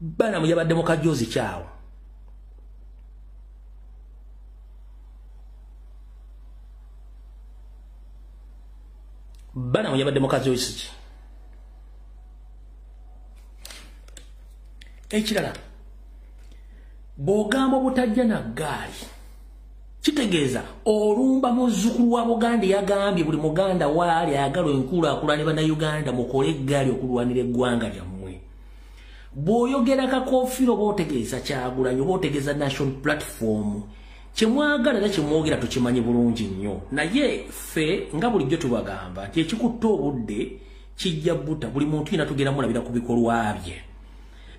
Balamu yabadde mu kajoozi kyawo. Balamu yabadde mu kajoozi ki? Ekirala bw'ogamba obutajja na ggaali kitegeeza olumba muzzukulu wa Buganda yagambye buli Muganda waali ayagala enkulaakulana bannayuganda mukole eggaali okulwanira eggwanga lyammwe. Bw'oyogera kakoofiro bootegeeza Kyagulanyi bootegeeza National Platform kyemwagala era kyemwogera tukimanyi bulungi nnyo naye ffe nga bulijjo tubagamba nti ekikutta obudde kijja butta buli muntu yina tugenda mulabira ku bikolwa bye.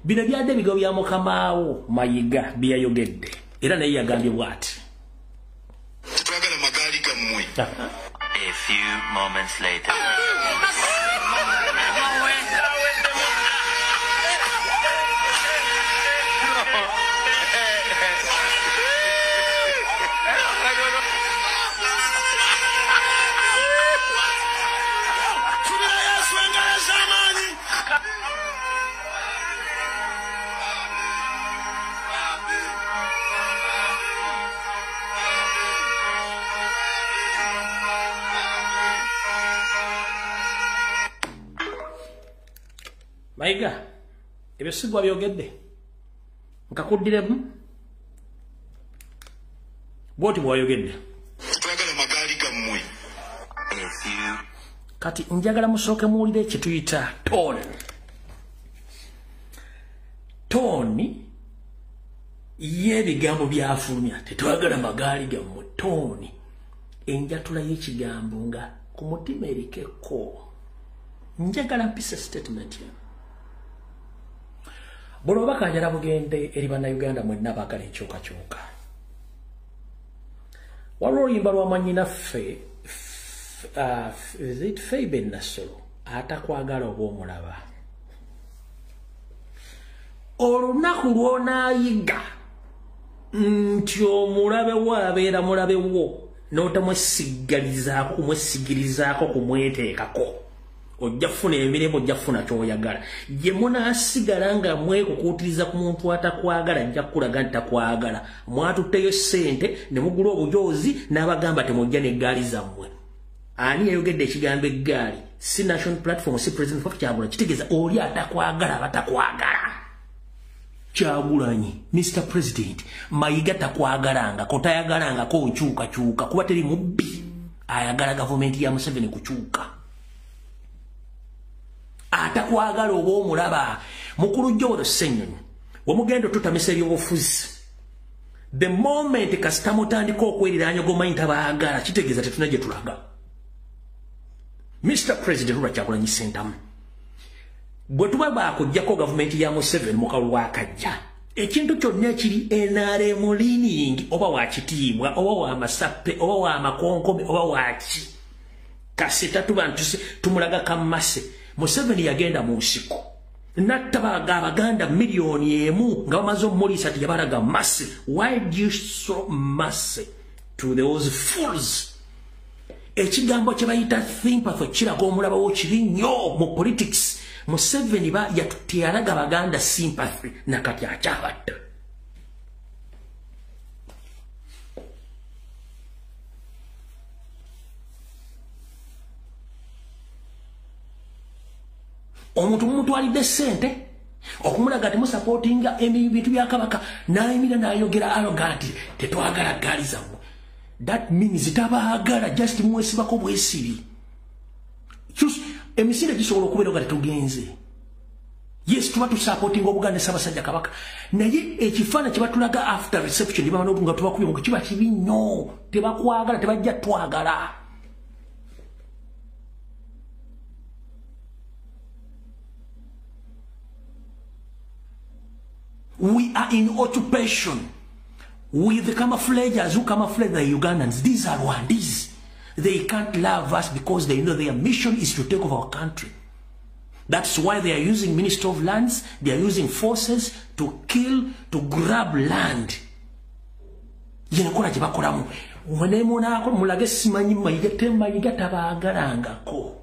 Bino byadde ebigambo bya mukamaawo Mayiga bye yayogedde era naye yagambye bw'ati. Twagala magaali gammwe. A few moments later. Mayiga ebyo sigwa byogedde nkakuddiremu bwoti bwayogedde twagala magaali gammwe. kati njagala musooke muwulire ekituyita tooni y'ebigambo byafulumya tetwagala magaali gammwe tooni enjatula y'ekigambo nga ku mutima erikeko njagala mpisa statement ya bolo bakanjala bugende eri bannayuganda mwenna baagala enkyukakyuka waliwo oluyimba lwa mwannyinaffe Feibe Nassolo atakwagala oba omulaba olunaku lw'onaayiga nti omulabe wo abeera mulabe wo n'otamwesigirizaako kumwesigirizaako kumweteekako ojja kufuna emirembe ojja kufuna ky'oyagala ye munaasigala nga mwekukuutiriza ku muntu atakwagala ajja kukulaga nti takwagala mwatutteyo ssente ne mugula obujoozi n'abagamba temujja n'eggaali zammwe. Ani yayogedde ekigambo eggaali si National Platform si President of Kyagulanyi kitegeeza oli atakwagala abatakwagala. Kyagulanyi Mr. President Mayiga takwagalangako tayagalangako nkyukakyuka kuba teri mubbi ayagala gavumenti ya Museveni kukyuka. Atakwagala oba omulaba mukulu Joel Ssenyonyi wamugenda tutamisa ebyobufuzi the moment kasita mutandika okweriraanya gomanyi tabaagala kitegeeza tetuna gye tulaga. Mr. President Robert Kyagulanyi Ssentamu bwe tuba baakuggyako gavumenti ya Museveni mu kalulu akajja ekintu kyonna ekiri NRM leaning oba wakitiibwa oba wamasappe oba wamakonkome oba waki kasita tuba tumulaga kammase Museveni yagenda mu nsiko nattabaga abaganda miliyoni emu nga bamaze omuliisa tiyabalaga mase. Why do you show mase to those fools? Ekigambo kye bayita sympathy kiraga omulabawo kiri nnyo mu politics Museveni ba yatutialaga baganda sympathy nakati achabatta. Omuntu alide sente okumulaga temu supportinga ebintu bya kabaka naimira nayogera arrogant tetwagala gali zammwe. That means tabagala just mwesibako bwesiri. Just emisinde gisobola okubeera nga tetugenze. Yes, tuba supporting Obuganda Ssaabasajja Kabaka. Naye ekifaana kye batulaga after reception ne bamala nga tubakubye ngo kiba kibi nnyo. Tebakwagala, tebajja twagala. We are in occupation with the camouflagers who camouflage the Ugandans. These are Rwandese. They can't love us because they know their mission is to take over our country. That's why they are using Ministry of Lands. They are using forces to kill, to grab land. Yenekola jibakolamu. Mwenemonako mulage simanyi mayiga tabagalangako.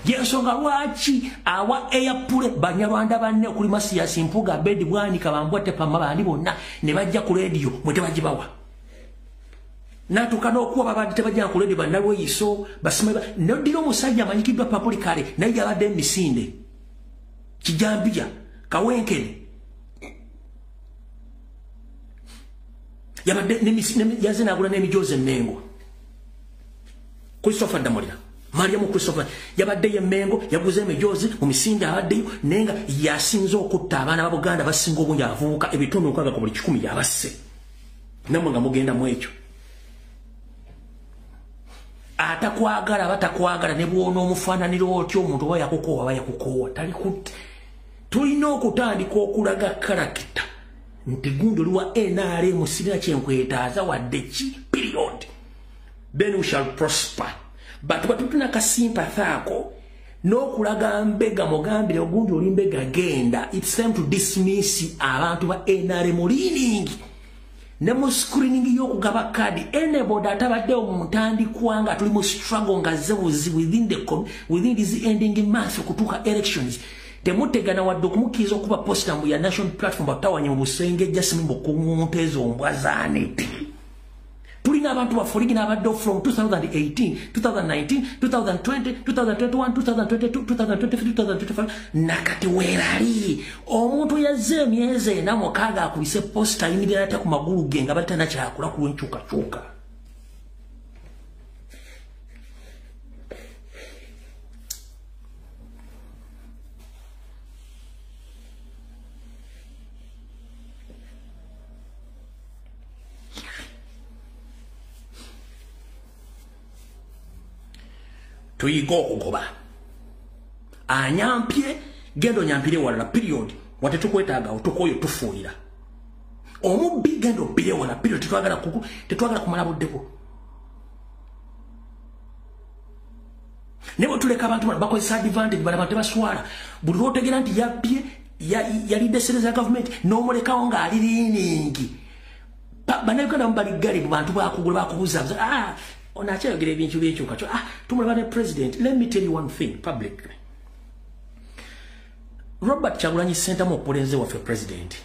Yensonga lwaki awa airpule Banyarwanda banne okuli Masiyasi Mpuga Bedi Bwani Kabambwa Tepama bandi bonna ne bajja ku radio mwete bajibawa. Natukana okuwa babadde tebajja ku radio bannalwe yiso basimaba nodiro musajja amanyikidwa publicly naye yabadde emisinde. Kijambija Kawenkene yabadde yazina agula n'emijoze Mengo. Christopher Damolira Mariamu Christopher yabadde ye Mengo yaguze emijozi mu misinde abaddeyo nenga yasinzo okutta abaana ba Buganda basinga obungi avubuka ebitundu nkaaga ku buli 100 yabasse. Namwe nga mugenda mu ekyo. Atakwagala batakwagala ne bwona omufaananiro otyo omuntu oba yakukoowa tali kutte. Tulina okutandika okulaga karakita nti gundo liwa NRM sirina kyenkwetaaza wadde ki period. Then we shall prosper. But batutuna kasympathy ako n'okulaga mbega mugambire ogundi oli mbega genda. It's time to dismiss abantu ba NRM leaning. Nemu screening y'okugaba kadi enable atabadde omutandikwa nga tuli mu struggle nga zebuzi within this ending month okutuuka elections. Temutegana wadde okumukkiriza okuba posta mbu ya national platform batawanye mu busenge jasimi mbukumuntu ezo mbwa zaaneti. Tulina abantu bafuligina abadde from 2018, 2019, 2020, 2021, 2022, 2023, 2025 nakati weerali. Omuntu yazze emyezi 4 akubise posta ayimirira ate ku magulu ge nga batana kyakula ku lwenkyukakyuka. Tuyigo okugoba. Anyampye gendo nyampire wala period wate tukwetaaga otukoyo tufuulira. Omubbi gendo bire wala period tetwagala kumala buddeko. Nebo tuleka abantu bakozesa advantage bana batebaswala. Buli lwotegera nti yabbye yali desereza government n'omulekawo nga ali liningi. Bannayuganda mbali gali bantu bakugula bakubuza on a chair giving you to president. Let me tell you one thing publicly. Robert Kyagulanyi Ssentamu omukulembeze waffe president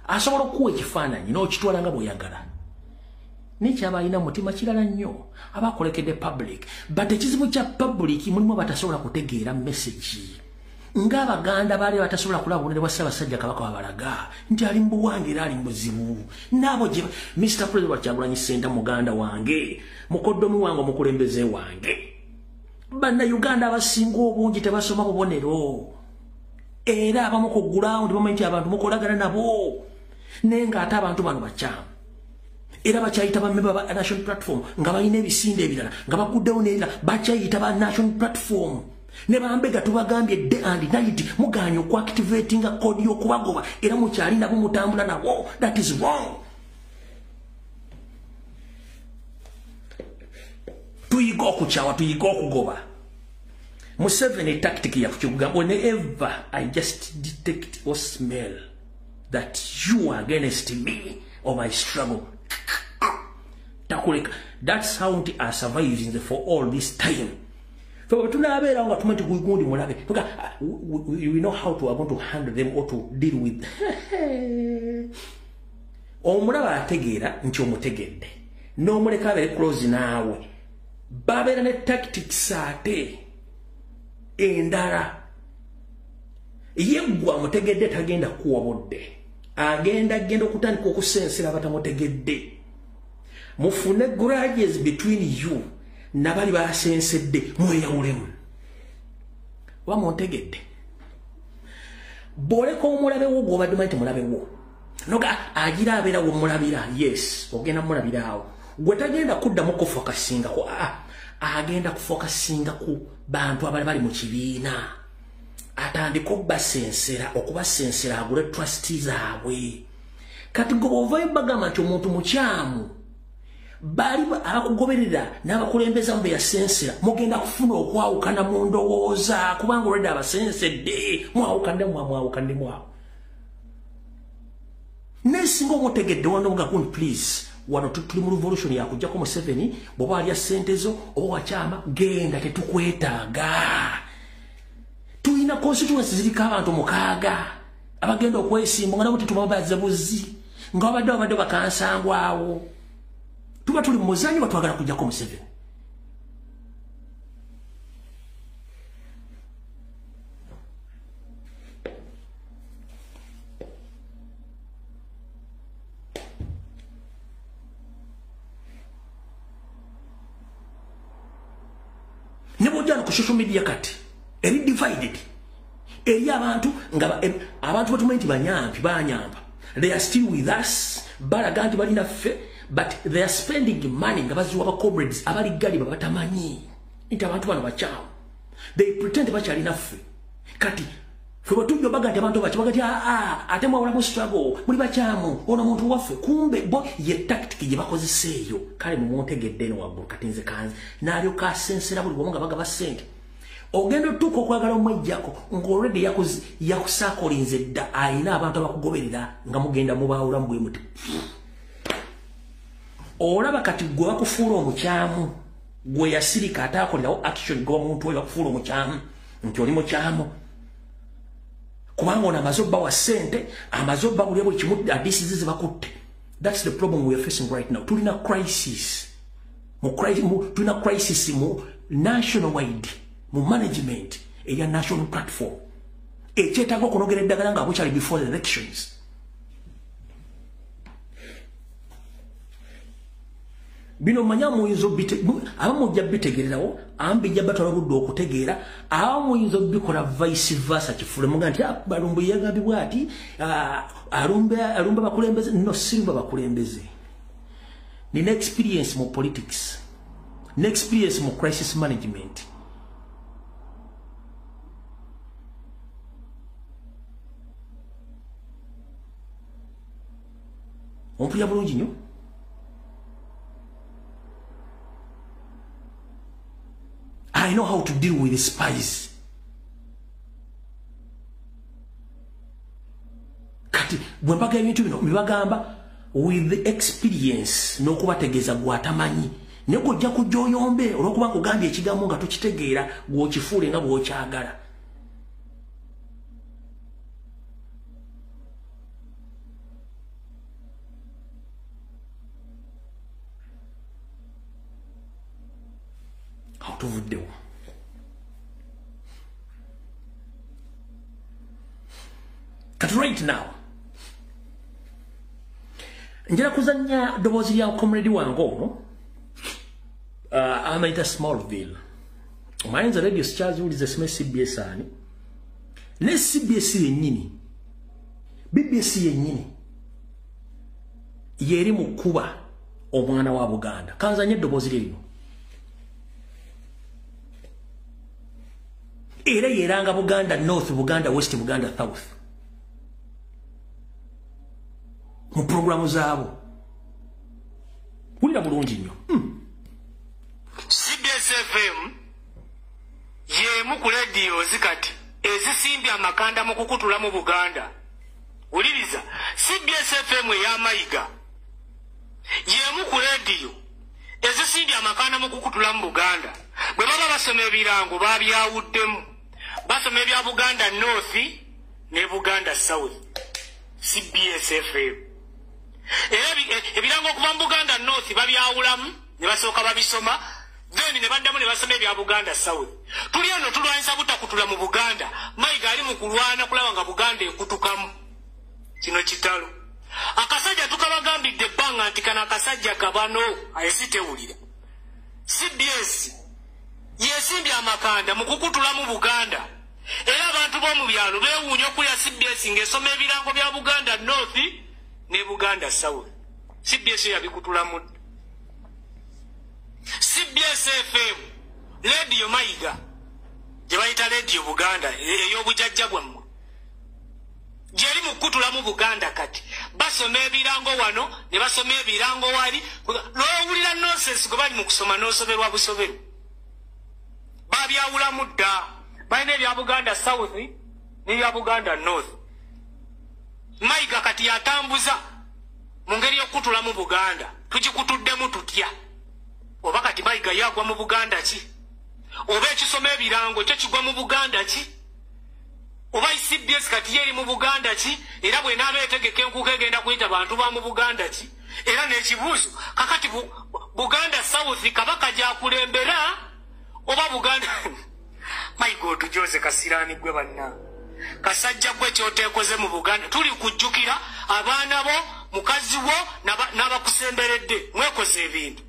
asobola okuwa ekifaananyi n'okitwala nga bw'oyagala. Nekyaba alina mutima kirala nnyo abakolekedde public. But ekizibu kya public mulimu batasobola kutegeera message. Ng'Abaganda baali batasobola kulaba obunene bwa Ssaabasajja Kabaka wabalaga nti ali mu buwange era ali mu buzibu. N'abo gye Mr. President Kyagulanyi Ssentamu muganda wange mukoddomi wange omukulembeze wange. Bannayuganda abasinga obungi tebasoma bubonero. Era abamu ku ground bamanyi nti abantu mukolagana nabo. Nenga ate abantu bano bakyamu. Era bakyayita bammemba ba national platform nga balina ebisinde ebirala nga baguddewo neera bakyayita ba national platform. Ne bambega tubagambye day and night muganya okuactivating code y'okubagoba era mukyali nabo mutambula nabo. That is wrong. Tuyiga okukyawa tuyiga okugoba. Museveni tactic yakugamba whenever I just detect or smell that you are against me or my struggle. Takuleka. That's how I survived for all this time. So tunabeera nga tumenti gundi mulabe. We know how to are going to handle them or to deal with. Omulaba ategeera nti omutegedde. N'omuleka abeere close naawe. Babeera ne tactics ate endala. Yeggwa mutegedde tagenda kuwabudde. Agenda okutandika okusensera abatamutegedde. Mufune grudges between you nabali basensedde mweyawulemu. Wamutegedde. Boleko omulabewo gw'obadde omanyi temulabewo. Noga agira abeera w'omulabira, yes, ogenda mulabira awo. Gwe tagenda kuddamu kufokasinga ku agenda kufokasinga ku bantu abali bali mu kibiina. Atandika okubasensera agule trustees abwe. Kati gwe ovayo bagamba nti omuntu mukyamu bali abakugoberera n'abakulembeza mu beyasensera mugenda kufuna okwawukana mu ndowooza kubanga olwedde abasensedde mwawukannemu awo. Nesinga omutegedde wano nga kundi please wano tuli mu revolution yakujjako Museveni bw'oba alya ssente zo oba wakyama genda tetukwetaaga. Tulina constituency ziriko abantu 6 abagenda okwesimba nga nabo tetubabaza buzi nga babadde bakansangwawo. Tuba tuli muzanyi batwagala kujjako Museveni. Nebo jano ku social media kati eri divided. Eri abantu nga abantu batumenti banyamba. They are still with us. Balaganti balina ffe. But they are spending money nga baziwa ba comrades abali gali babatamanyi. Nti abantu bano bachamu. They pretend bachali naffe. Kati fwe batujjo bagati abantu bagati ate mwawula mu struggle muli bachamu ono muntu waffe kumbe bo ye tactic gye bakozeseeyo. Kale mumuntegedde eno waggulu kati nze kanze n'alyo kasensera buli bwomu nga bagaba ssente. Ogenda otuuka okwagala omwejjako ng'olwedde yakusaakolinze dda ayina abantu abakugoberera nga mugenda mubaawulamu bwe muti. Olaba kati gwe bakufuula omukyamu gwe yasirika ataakolerawo action gwe omuntu oyo bakufuula omukyamu nti oli mukyamu kubanga ono amaze obba wa ssente amaze obba buli buli kimu adisizi ze bakutte. That's the problem we are facing right now. Tulina crisis mu national wide mu management eya national platform ekyetaaga okunogera eddagala nga bukyali before the elections. Bino manya muyinzo abamujja bitegererawo ambijja batwala budde okutegeera abamuyinzo bikola vice versa kifule muga nti balumbu yagambibwa ati alumba bakulembeze no simba bakulembeze. Nina experience mu politics, nina experience mu crisis management. Ompulira bulungi nnyo. I know how to deal with the spies. Kati bwembaga ebintu bino mbibagamba with the experience n'okubategeeza gwatamanyi naye gojja kujja oyombe olw'okuba nkugambye ekigambo nga tukitegeera gw'okifuule nga bw'okyagala. Tuvuddewo. Kati right now njala kuzanya ddoboozi lya comrade wange ono amayita Smallville. Omanyi radio sikyaziwuliza sime CBS ani ne CBS yennyini BBC yennyini yeri mu kuba omwana wa Buganda. Kanzanye eddoboozi lye lino. Era yeranga Buganda North, Buganda West, Buganda South. Mu programu zaabo. Wulira bulungi nnyo. CBS FM yemu ku radio zikati ezisimbye amakanda mu kukutula mu Buganda. Wuliriza CBS FM ey'amayiga yemu ku radio ezisindi amakana mu kukutula mu Buganda bwe baba basoma ebirango babyawuddemu basoma ebya Buganda North ne Buganda South CBS FM ebirango okuva mu Buganda North babyawulamu ne basooka babisoma then ne baddamu ne basoma ebya Buganda South tuli eno tulwanyisa butakutula mu Buganda Mayiga ali mu kulwana kulaba nga Buganda ekutukamu kino kitalo akasajja tukabagambidde ebbanga nti kana akasajja kabano ayesitewulira CBS yesimbye amakanda mu kukutula mu Buganda era abantu b'omu byalo beewuunya okulya CBS ng'esoma ebirango bya Buganda North ne Buganda South CBS yabikutulamu CBS FM Radio Mayiga gye bayita Radio Buganda ey'obujjajja bwammwe jeri mukutula mu Buganda kati basoma ebirango wano ne basoma ebirango wali lowulira nonsense gwe bali mu kusoma n'osoberwa busoberu babyawulamu dda balina ebya Buganda South n'ebya Buganda North Mayiga kati yatambuza mu ngeri y'okutula mu Buganda tugikutuddemu tutya oba kati Mayiga yagwa mu Buganda ki oba ekisoma ebirango kyo kigwa mu Buganda ki oba CBS kati yeri mu Buganda ki era bwe naaba etegeka enkuka egenda kuyita bantu ba mu Buganda ki era n'ekibuuzo kakati Buganda South kabaka gyakulembera oba Buganda Mayiga otujoze kasiraani gwe banna kasajja gwe kyoteekoze mu Buganda tuli kujjukira abaana bo mukazi wo n'abakusemberedde mwekoze ebintu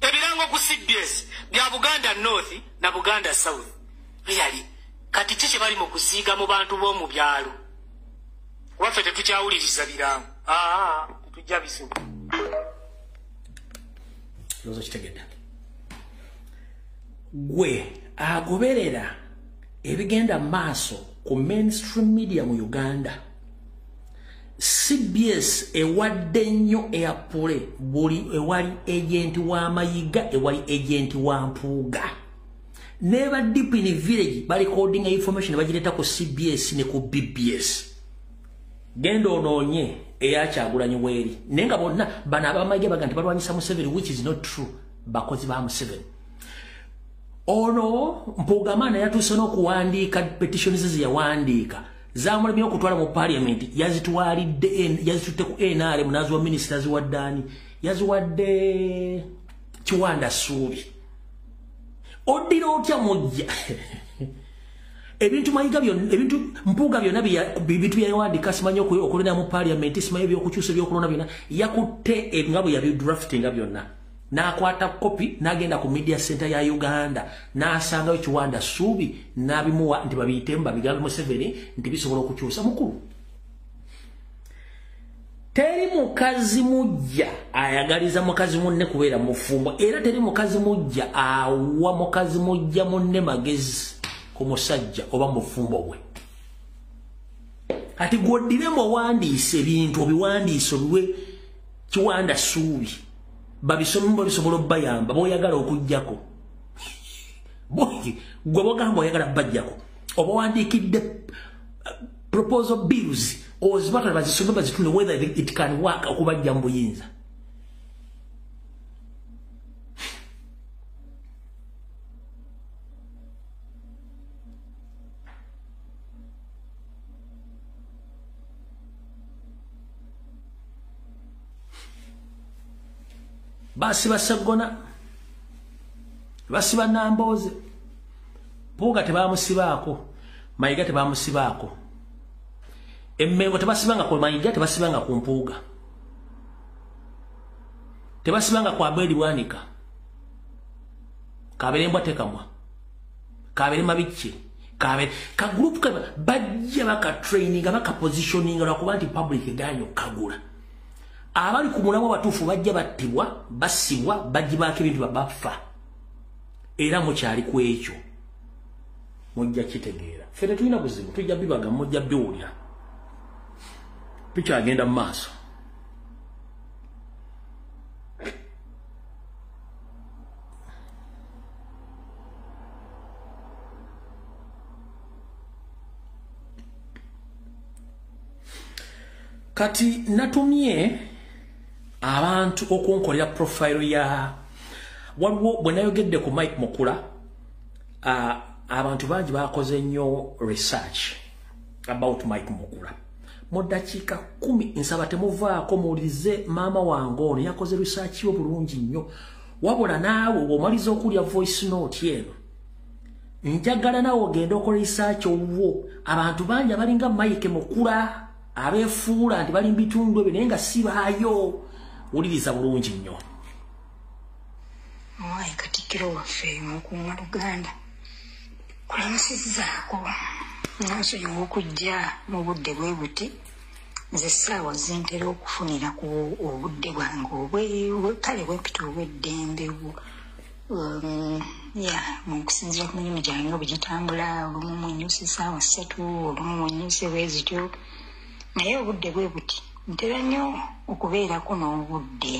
ebirango ku CBS bya Buganda North na Buganda South really kati kiki bali mu kusiiga mu bantu b'omu byalo waffe tetukyawuliriza birango tetujja bisoma lozo kitegedde gwe agoberera ebigenda maaso ku mainstream media mu Uganda CBS ewadde nnyo eyapule buli ewali agenti wa Mayiga ewali agenti wa Mpuuga neba deep in village bali coding information bagireta ku CBS ne ku BBS gendo ononye eyakyagulanye weri nenga bonna bana abamayiga bagandi balwanyisa Museveni which is not true bakozi ba Museveni ono Mpuuga maana yatuse n'okuwandiika petitions ze yawandiika zamulabye okutwala mu parliament yazitutte ku NRM naziwa ministers wa ddani yaziwadde Kiwanda Suubi odira otya mujja ebintu Mayiga byonna ebintu Mpuuga byonna bibitu yawandiika simanyi okulina mu parliament simanyi ebyokukyusa ebyokulonda byonna yakutte ebingabo yabidraftinga byonna n'akwata kopi n'agenda ku media center ya Uganda n'asangayo Kiwanda Suubi n'abimuwa nti babiyitemu babigambe Museveni nti bisobola okukyusa mukulu teri mukazi mujja ayagaliza mukazi munne kubeera mufumbo era teri mukazi mujja awa mukazi mujja munne magezi ku musajja oba mufumbo bwe ati gwodiremo wandiise ebintu obiwandiise obiwe Kiwanda Suubi babisomo bisobola bayamba boyagala okujjako gwe bogamba oyagala bajjako oba wandikidde proposal bills ozibaka bazisome bazitune whether it can work okubajja mu buyinza basi basagona basiba Namboze Mpuuga tebamusibaako Mayiga tebamusibaako Emmengo tebasibanga ku Mayiga tebasibanga ku Mpuuga tebasibanga ku Abedi Bwanika Kaberembwa tekamwa Kabere Mabicce Kabere ka group ka bajja baka training baka positioning lwakuba nti public ganyo kagula abali ku mulamwa batuufu bajja battibwa basibwa bajibaako ebintu babafa era mukyali ku ekyo mujja kitegeera fere tulina buzibu tujja bibaga mujja biwulira picha agenda mu maaso kati natumye abantu okunkolera profile ya waliwo bwe nayogedde ku Mike Mukula abantu bangi bakoze nnyo research about Mike Mukula mu dakiika 10 nsaba temuvaako muwulirize maama wange ono yakoze research yo bulungi nnyo wabula naawe bw'omaliza okulya voice note eno njagala naawe ogenda okola research owwo abantu bangi abalinga Mike Mukula abeefuula nti bali mu bitundu ebyo naye nga sibaayo wuliriza bulungi nnyo. Owaye Katikkiro waffe mukuuma Luganda kulamusizzaako nansonyiwa okujja mu budde bwe buti nze essaawa zintera okufunira ku obudde bwange kale bwempita obw'eddembe mu kusinziira ku mirimu gyange bwe gitambula olumu mwenyusa essaawa 3 olumu mwenyuse bwe zityo naye obudde bwe buti ntera nnyo okubeerako n'obudde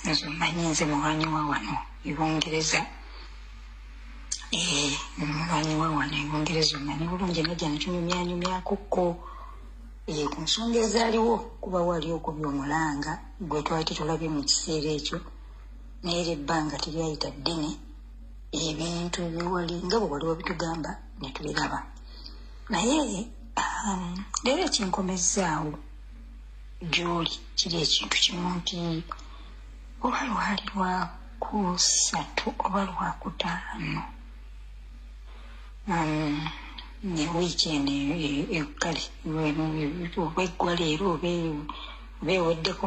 nze omanyi nze mulwanyi wa wano ebungereza mulwanyi wa wano ebungereza omanyi bulungi najja nekinyumyanyumyako ku nsonga ezaaliwo kuba wali okubya omulanga gwe twali tetulabye mu kiseera ekyo naye era ebbanga teryayita ddene ebintu biwali nga bwe waliwo bitugamba ne tubiraba naye leero ekinkomezzaawo gy'oli kiri ekintu kimu nti oba lwali lwakusatu oba lwakutaano wiiki eno ekkale obeggwa leero oba eweddeko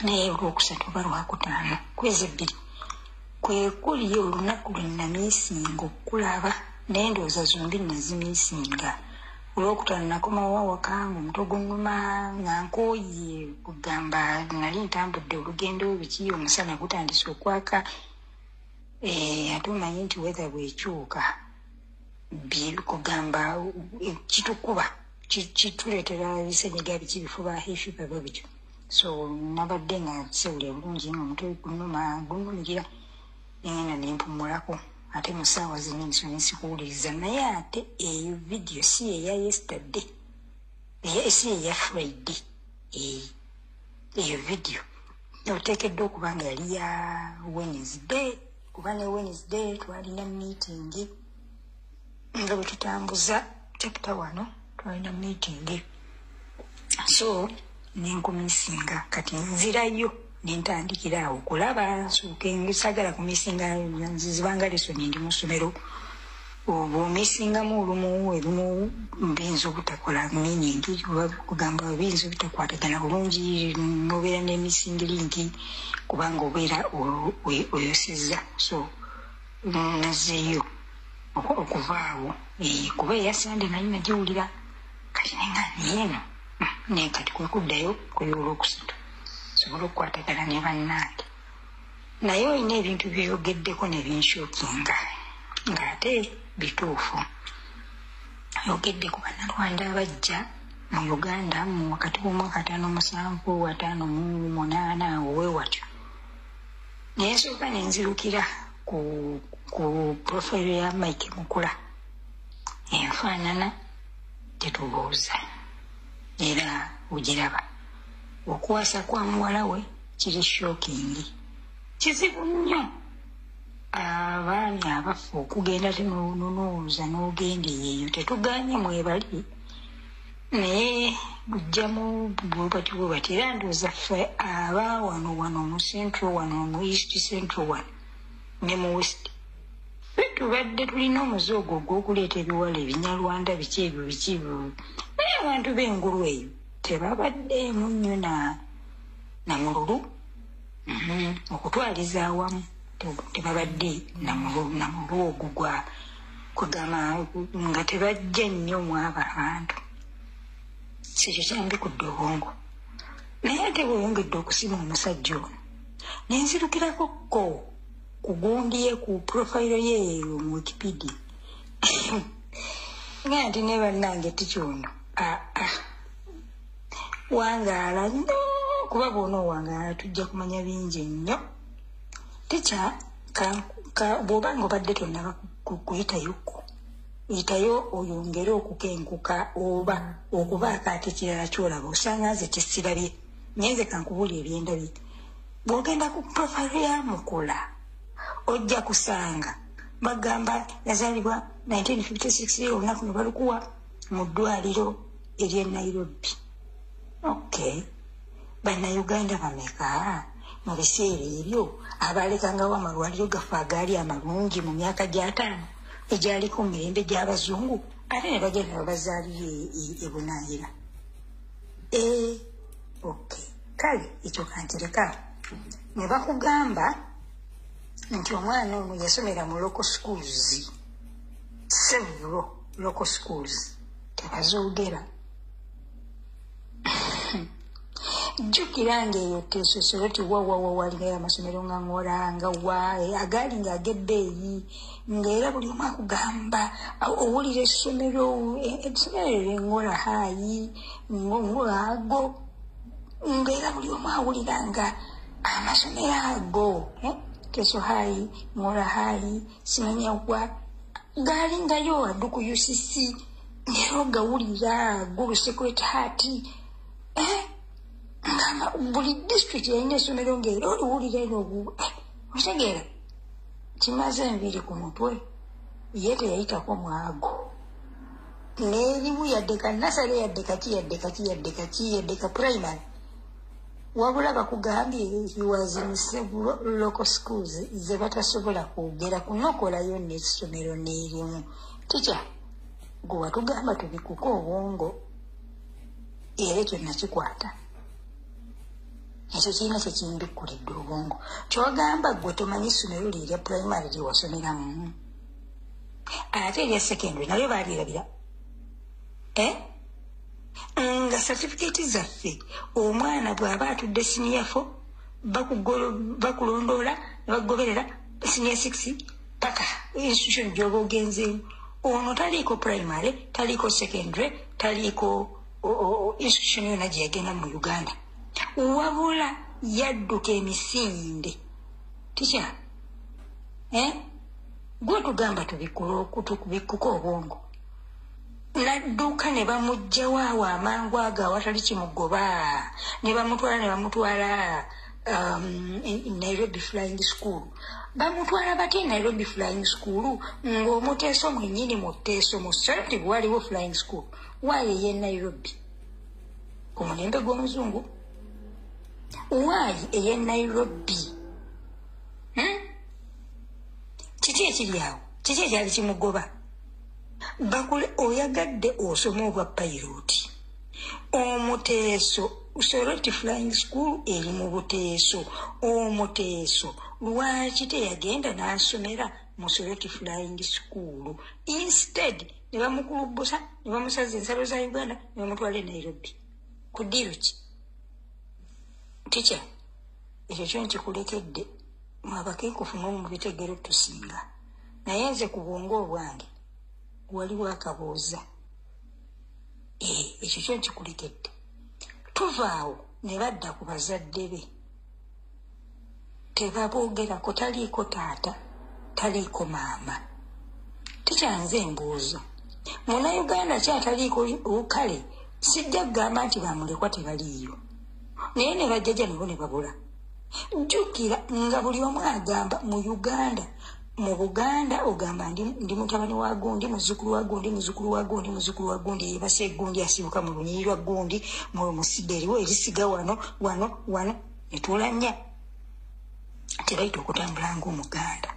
naye olwokusatu oba lwakutaano kwezi 2 kwe kuli olunaku lwe namiisinga okulaba naye ndowooza zombi nazimiisinga olwokutaano nakomawo awaka ng'omutwe gunnuma nga nkooye kugamba nali ntambudde olugendo biki omusana gutandise okwaka ate omanyi nti weather bwekyuka kugamba kitukuba kituleetera ebisenyiga biki bifuba efiba bwe bityo so nabadde nga sewulira bulungi ng'omutwe gunnumira nengenda nempumulako ate mu ssaawa zino nsoni sikuwuliriza naye ate eyo vidiyo si eya yesterday si eya Friday eyo vidiyo oteekeddwa okuba nga yali ya Wednesday kuba ne Wednesday twalina meeting nga bwe tutambuza chapter 1 twalina meeting so nenkumisinga kati nzirayo nentandikira awo okulaba nsooke ngisagala kumisinga nzizibanga lesoni ndi mu ssomero bw'omisingamu olumu ebimu biyinza obutakola miningi oba kugamba biyinza obutakwatagana bulungi nobeera n'emisingiringi kubanga obeera oyosizza so nazeeyo okuvaawo kuba eyasande naye nagiwulira kati nenga niyeeno naye kati kwekuddayo kweyoolwokusatu sobola okukwatagana ne bannange naye olina ebintu byeyogeddeko ne binshookinga ng'ate bituufu ayogedde ku bannalwanda abajja mu Uganda mu wakati w'omwaka 57 58 owe watyo naye nsooka nenzirukira ku profile ya Mike Mukula enfaanana tetubuuza era ogiraba okuwasa kwa muwala we kiri shocking kizibu nnyo abaami abafu okugenda tenonooza n'ogenda eyo tetuganye mwebali naye bujjamu bwebati bwebati era ndooza ffe aba wano mu central wano mu east central wano ne mu west tubadde tulina omuzoogo ogw'okuleeta ebiwala ebinyalwanda biki ebyo naye abantu b'engulu eyo tebabaddeemu nnyo namululu okutwaliza awamu tebabadde namululu ogwo kwegamba nga tebajja nnyo mwabo abantu sikyo kyambikudde obwongo naye ate bweyongedde okusima omusajja ono nenzirukirako kugundiye ku profile ye mu Wikipedia nga nti ne bannange tikyono wangaala nnyo kuba bwona owangaala tujja kumanya bingi nnyo tikya bw'obanga obadde tonnaba kuyitayokko yitayo oyongere okukenkuka oba okubaako ate kirala kyolaba osanga nze kisirabye nyenze kankubuli ebyendabye bwogenda ku profile ya Mukula ojja kusanga bagamba yazalibwa 1956 olunaku ne balukuwa mu ddwaliro ery'e Nairobi. Okay, bannayuganda bameka mu biseera ebyo abalekangawo amalwaliro gaffe agaali amalungi mu myaka gya 5 egyaliko mu mirembe gy'abazungu ate ne bagenda babazaalira e Bunaayira. Okay, kale ekyo kantereka ne bakugamba nti omwana ono yasomera mu local schools, several local schools, tebazoogera. Jjukira ng'eyo Teeso wawawa waligayo amasomero nga Ngora nga agaali ng'ag'ebbeeyi ng'era buli omu akugamba owulira essomero Ngora High ago ng'era buli omu awulira nga amasomero ago Teeso High, Ngora High, simanya wa gaali ngayo addu ku UCC ng'era ogawulira Gulu Secret Heart buli district yalina essomero ng'era oliwulira eno otegeera kimaze enviiri ku mutwe ye teyayitako mwago n'erimu yadde ka nasale yadde ka primary wabula bakugambye he was in several local schools ze batasobola kwogera kunokolayo n'essomero n'erimu tikya gwe watugamba tubikuko obwongo era ekyo nakikwata ekyo kirina kyekindukkulidde obwongo kyogamba gwe tomanyi essomero lirya primary lye wasomeramu ate erya secondary nalyo baalirabira nga certificate zaffe omwana bw'aba atudde senior 4 bakulondoola ne bagoberera senior 6 paka institution gy'oba ogenzeemu ono taliiko primary taliiko secondary taliiko institution yonna gye yagenda mu Uganda wabula yadduka emisinde tikya gwe tugamba tubikuko obwongo nadduka ne bamugjawo awo amangu ago awatali kimugoba ne bamutwala Nairobi Flying School. Bamutwala batya Nairobi Flying School ng'omuteeso mwennyini mu Teeso mu Soroti waliwo Flying School waayo ye Nairobi ku mulembe gw'omuzungu waayi eye Nairobi kiki ekiri awo kiki ekyali kimugoba bakule oyagadde osoma obwa piloti omuteeso Soroti Flying School eri mu Buteeso omuteeso lwaki teyagenda n'asomera mu Soroti Flying School instead ne bamukulubusa ne bamusaza ensalo za Uganda ne bamutwala e Nairobi ku ddiiro ki tikya ekyo kyo nkikulekedde mwabakeekufu mu bitegero tusinga naye nze ku bwongo obwange waliwo akabuuza ekyo kyo nkikulekedde tuvaawo ne badda ku bazadde be tebaboogerako taliiko taata taliiko maama tikyanze embuuzo Munnayuganda kyataliiko kale sijja kugamba nti bamulekwa tebaliiyo naye ne bajjaja nabo ne babula jjukira nga buli omu agamba mu Uganda mu Buganda ogamba ndi mutabani wa gundi muzzukulu wa gundi muzzukulu wa gundi muzzukulu wa gundi yebase gundi asibuka mu lunyiri lwa gundi mu muside eriwo erisiga wano netulanya tebaita okutambula ng'Omuganda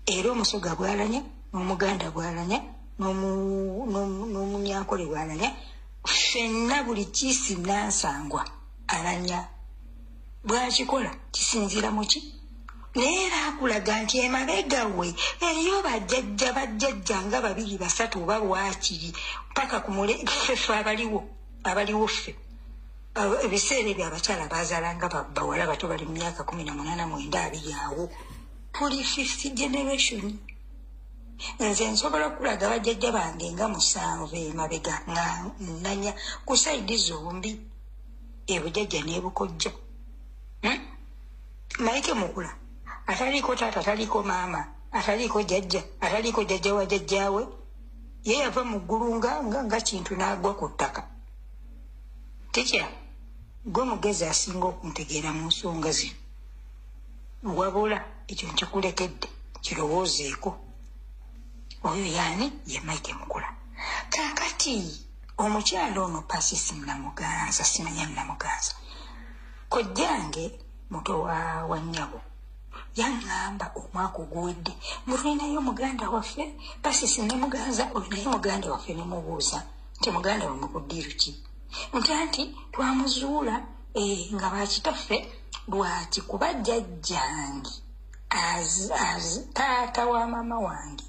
era omusoga bwalanya n'Omuganda bwalanya n'Omunyankole bwalanya ffenna buli kisinnansangwa alanya bwakikola kisinziira mu ki naye era akulaga nti emabega we eriyo bajjajja nga 2 3 oba waakiri paka ku ffeffe abaliwo ffe ebiseera ebyo abakyala baazaalanga bawala bato bali mu myaka 18 abiri awo tuli 5th generation nze nsobola okulaga bajjajja bange nga 7 emabega nga nanya ku saidi zombi ebujjajja n'ebukojjo Maike Mukula ataliiko taata ataliiko maama ataliiko jjajja ataliiko jjajja wa jjajjaawe ye yava mu ggulu nga kintu n'agwa ku ttaka tikya gwe mugezi asinga okuntegeera mu nsonga zino wabula ekyo nkikulekedde kirowoozeeko oyo yaani ye Mike Mukula kakati omukyalo ono Pasisi Namuganza simanya Namuganza kojjange muto wa nnyabo yaŋŋamba omwaka oguwedde mulinayo muganda waffe Pasisi Namuganza olinayo muganda waffe nemubuuza nti muganda wamwe ku ddiiru ki nti twamuzuula nga bakitaffe lwaki kuba jjajjange taata wa maama wange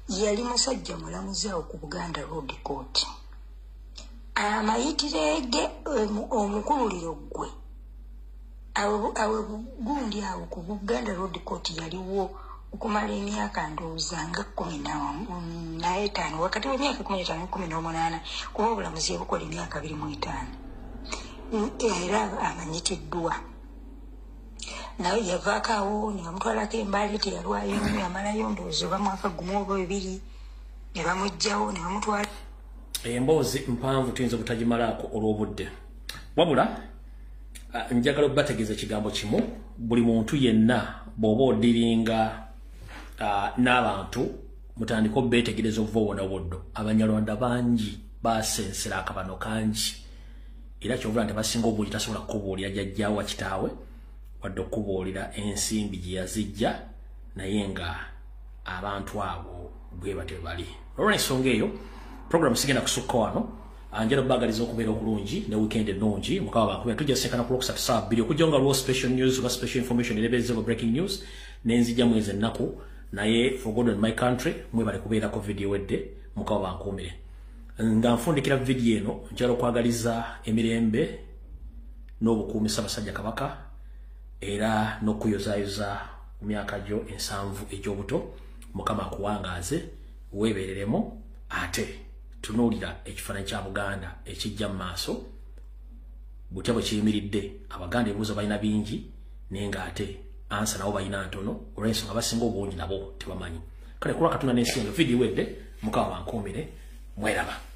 yali musajja mulamuzi awo ku Buganda Road Court amayitirege omukululiro gwe awo gundi awo ku Buganda Road Court yaliwo okumala emyaka ndowooza nga 15 wakati w'emyaka 15 18 kuba obulamuzi bukola emyaka 25 era amanyitiddwa naye yavaako awo ne bamutwalako embaali teyalwayo nnyo amalayo ndowooza oba mwaka gumu oba bibiri ne bamuggyawo ne bamutwala emboozi mpanvu tuyinza obutagimalaako olw'obudde wabula njagala okubategeeza ekigambo kimu buli muntu yenna bw'oba odiringa n'abantu mutandika obbeetegereza okuva obwonabwoddo abanyarwanda bangi basensera akabano kangi era kyovula nti basinga obuli tasobola kukubuulira jjajjaawa kitaawe wadde okubuulira ensimbi gye yazijja naye nga abantu abo bwe batyo bali olw'ensonga eyo program sigenda kusukka wano njala okubaagaliza okubeera okulungi ne weekend ennungi mukaba bankubira tujja sekana ku Lwokusatu saa 2 okujja nga lwo special news oba special information erebeezebwa breaking news nenzija mwezi ennaku naye for God and my country mwebale kubeerako video wedde mukaba bankuumire nga nfundikira video eno njala okwagaliza emirembe n'obukuumi Ssaabasajja Kabaka era n'okuyozaayoza mu myaka gyo 7 egy'obuto mukama akuwangaaze weebereremu ate tunuulira ekifaananyi kya Buganda ekijja mu maaso butya bwe kiyimiridde Abaganda ebibuuzo balina bingi naye ng'ate ansa nabo balina ntono olw'ensonga basinga obungi nabo tebamanyi kale kulwa Katonda n'ensi eno video wedde mukama bankuumire mweraba